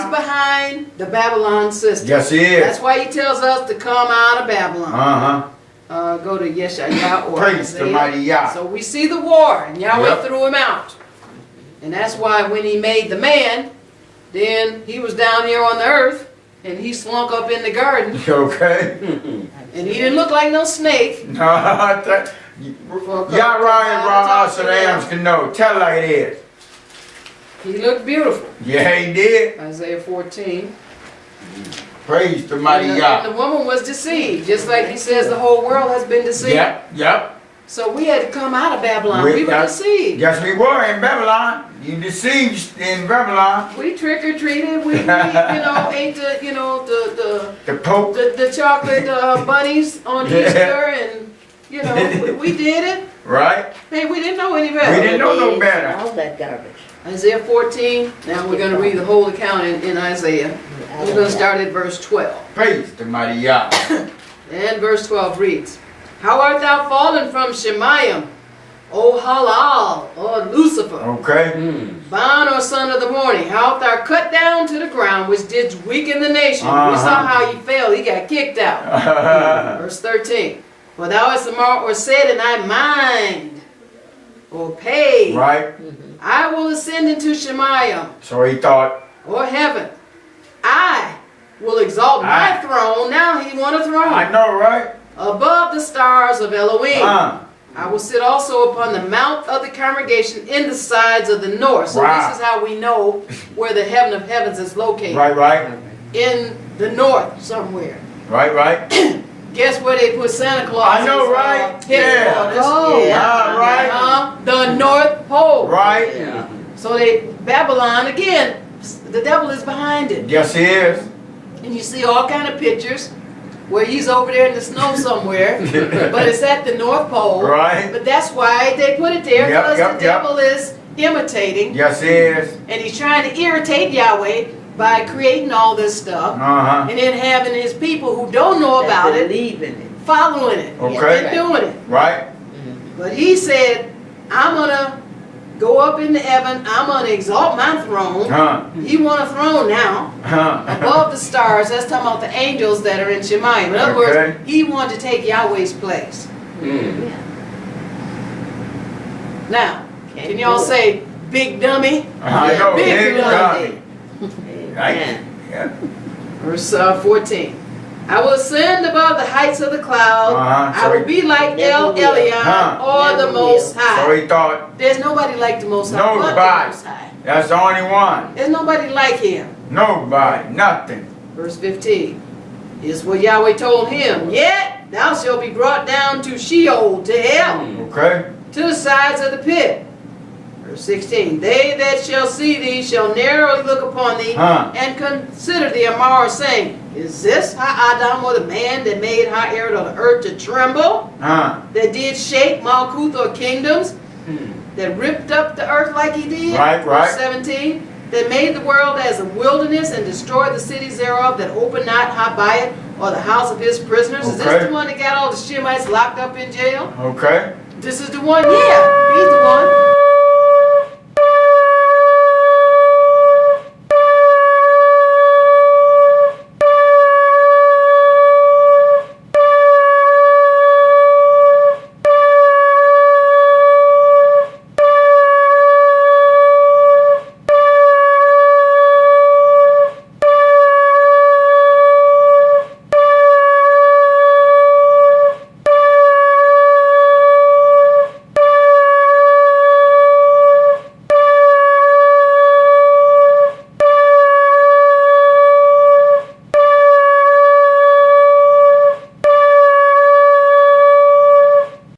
[SPEAKER 1] behind the Babylon system.
[SPEAKER 2] Yes, he is.
[SPEAKER 1] That's why he tells us to come out of Babylon. Go to YHWH or
[SPEAKER 2] Praise the mighty Yah.
[SPEAKER 1] So we see the war, and Yahweh threw him out. And that's why when he made the man, then he was down here on the earth, and he slunk up in the garden.
[SPEAKER 2] Okay.
[SPEAKER 1] And he didn't look like no snake.
[SPEAKER 2] No, Yah so the Ams can know. Tell it like it is.
[SPEAKER 1] He looked beautiful.
[SPEAKER 2] Yeah, he did.
[SPEAKER 1] Isaiah 14.
[SPEAKER 2] Praise the mighty Yah.
[SPEAKER 1] And the woman was deceived, just like he says the whole world has been deceived.
[SPEAKER 2] Yep.
[SPEAKER 1] So we had to come out of Babylon. We were deceived.
[SPEAKER 2] Yes, we were in Babylon. You deceived in Babylon.
[SPEAKER 1] We trick or treated. We ate
[SPEAKER 2] the Pope,
[SPEAKER 1] the chocolate bunnies on Easter, and we did it.
[SPEAKER 2] Right.
[SPEAKER 1] Hey, we didn't know any better.
[SPEAKER 2] We didn't know no better.
[SPEAKER 3] All that garbage.
[SPEAKER 1] Isaiah 14. Now we're going to read the whole account in Isaiah. We're going to start at verse 12.
[SPEAKER 2] Praise the mighty Yah.
[SPEAKER 1] And verse 12 reads, How art thou fallen from Shemayim, O Halal, or Lucifer,
[SPEAKER 2] Okay.
[SPEAKER 1] Ban, or son of the morning? How art thou cut down to the ground, which did weaken the nation? We saw how he fell. He got kicked out. Verse 13. For thou hast or said in thy mind, or paid,
[SPEAKER 2] Right.
[SPEAKER 1] I will ascend into Shemayim,
[SPEAKER 2] So he thought,
[SPEAKER 1] or heaven. I will exalt my throne. Now he want a throne.
[SPEAKER 2] I know, right?
[SPEAKER 1] Above the stars of Elohim.
[SPEAKER 2] Uh,
[SPEAKER 1] I will sit also upon the mount of the congregation in the sides of the north. So
[SPEAKER 2] Wow.
[SPEAKER 1] this is how we know where the heaven of heavens is located.
[SPEAKER 2] right.
[SPEAKER 1] In the north somewhere.
[SPEAKER 2] Right.
[SPEAKER 1] Guess where they put Santa Claus?
[SPEAKER 2] I know, right?
[SPEAKER 1] Headquarters.
[SPEAKER 3] Oh,
[SPEAKER 2] yeah, right.
[SPEAKER 1] The North Pole.
[SPEAKER 2] Right.
[SPEAKER 3] Yeah.
[SPEAKER 1] So Babylon, again, the devil is behind it.
[SPEAKER 2] Yes, he is.
[SPEAKER 1] And you see all kind of pictures where he's over there in the snow somewhere, but it's at the North Pole.
[SPEAKER 2] Right.
[SPEAKER 1] But that's why they put it there, because the devil is imitating,
[SPEAKER 2] Yes, he is.
[SPEAKER 1] and he's trying to irritate Yahweh by creating all this stuff,
[SPEAKER 2] Uh-huh.
[SPEAKER 1] and then having his people who don't know about it,
[SPEAKER 3] Believe in it.
[SPEAKER 1] following it,
[SPEAKER 2] Okay.
[SPEAKER 1] and doing it.
[SPEAKER 2] Right.
[SPEAKER 1] But he said, I'm going to go up into heaven, I'm going to exalt my throne. He want a throne now, above the stars. That's talking about the angels that are in Shemayim. In other words, he wanted to take Yahweh's place. Now, can y'all say, big dummy?
[SPEAKER 2] I know,
[SPEAKER 1] big
[SPEAKER 2] big
[SPEAKER 1] dummy.
[SPEAKER 2] Right.
[SPEAKER 3] Amen.
[SPEAKER 2] Yeah.
[SPEAKER 1] Verse 14. I will ascend above the heights of the cloud. I will be like El Elyon, or the Most
[SPEAKER 2] So
[SPEAKER 1] High.
[SPEAKER 2] he thought,
[SPEAKER 1] There's nobody like the Most High. but the
[SPEAKER 2] Nobody.
[SPEAKER 1] Most High.
[SPEAKER 2] that's the only one.
[SPEAKER 1] There's nobody like him.
[SPEAKER 2] Nobody. Nothing.
[SPEAKER 1] Verse 15 is what Yahweh told him. Yet thou shalt be brought down to Sheol, to hell,
[SPEAKER 2] Okay.
[SPEAKER 1] to the sides of the pit. Verse 16. They that shall see thee shall narrowly look upon thee, and consider thee a marvel, saying, Is this Ha-Adam, or the man that made Ha-Ered, or the earth to tremble? That did shake Malkuth, or kingdoms? That ripped up the earth like he did?
[SPEAKER 2] Right.
[SPEAKER 1] Verse 17. That made the world as a wilderness, and destroyed the cities thereof, that opened not Habayit, or the house of his prisoners? Is this the one that got all the Shemites locked up in jail?
[SPEAKER 2] Okay.
[SPEAKER 1] This is the one? Yeah, he's the one.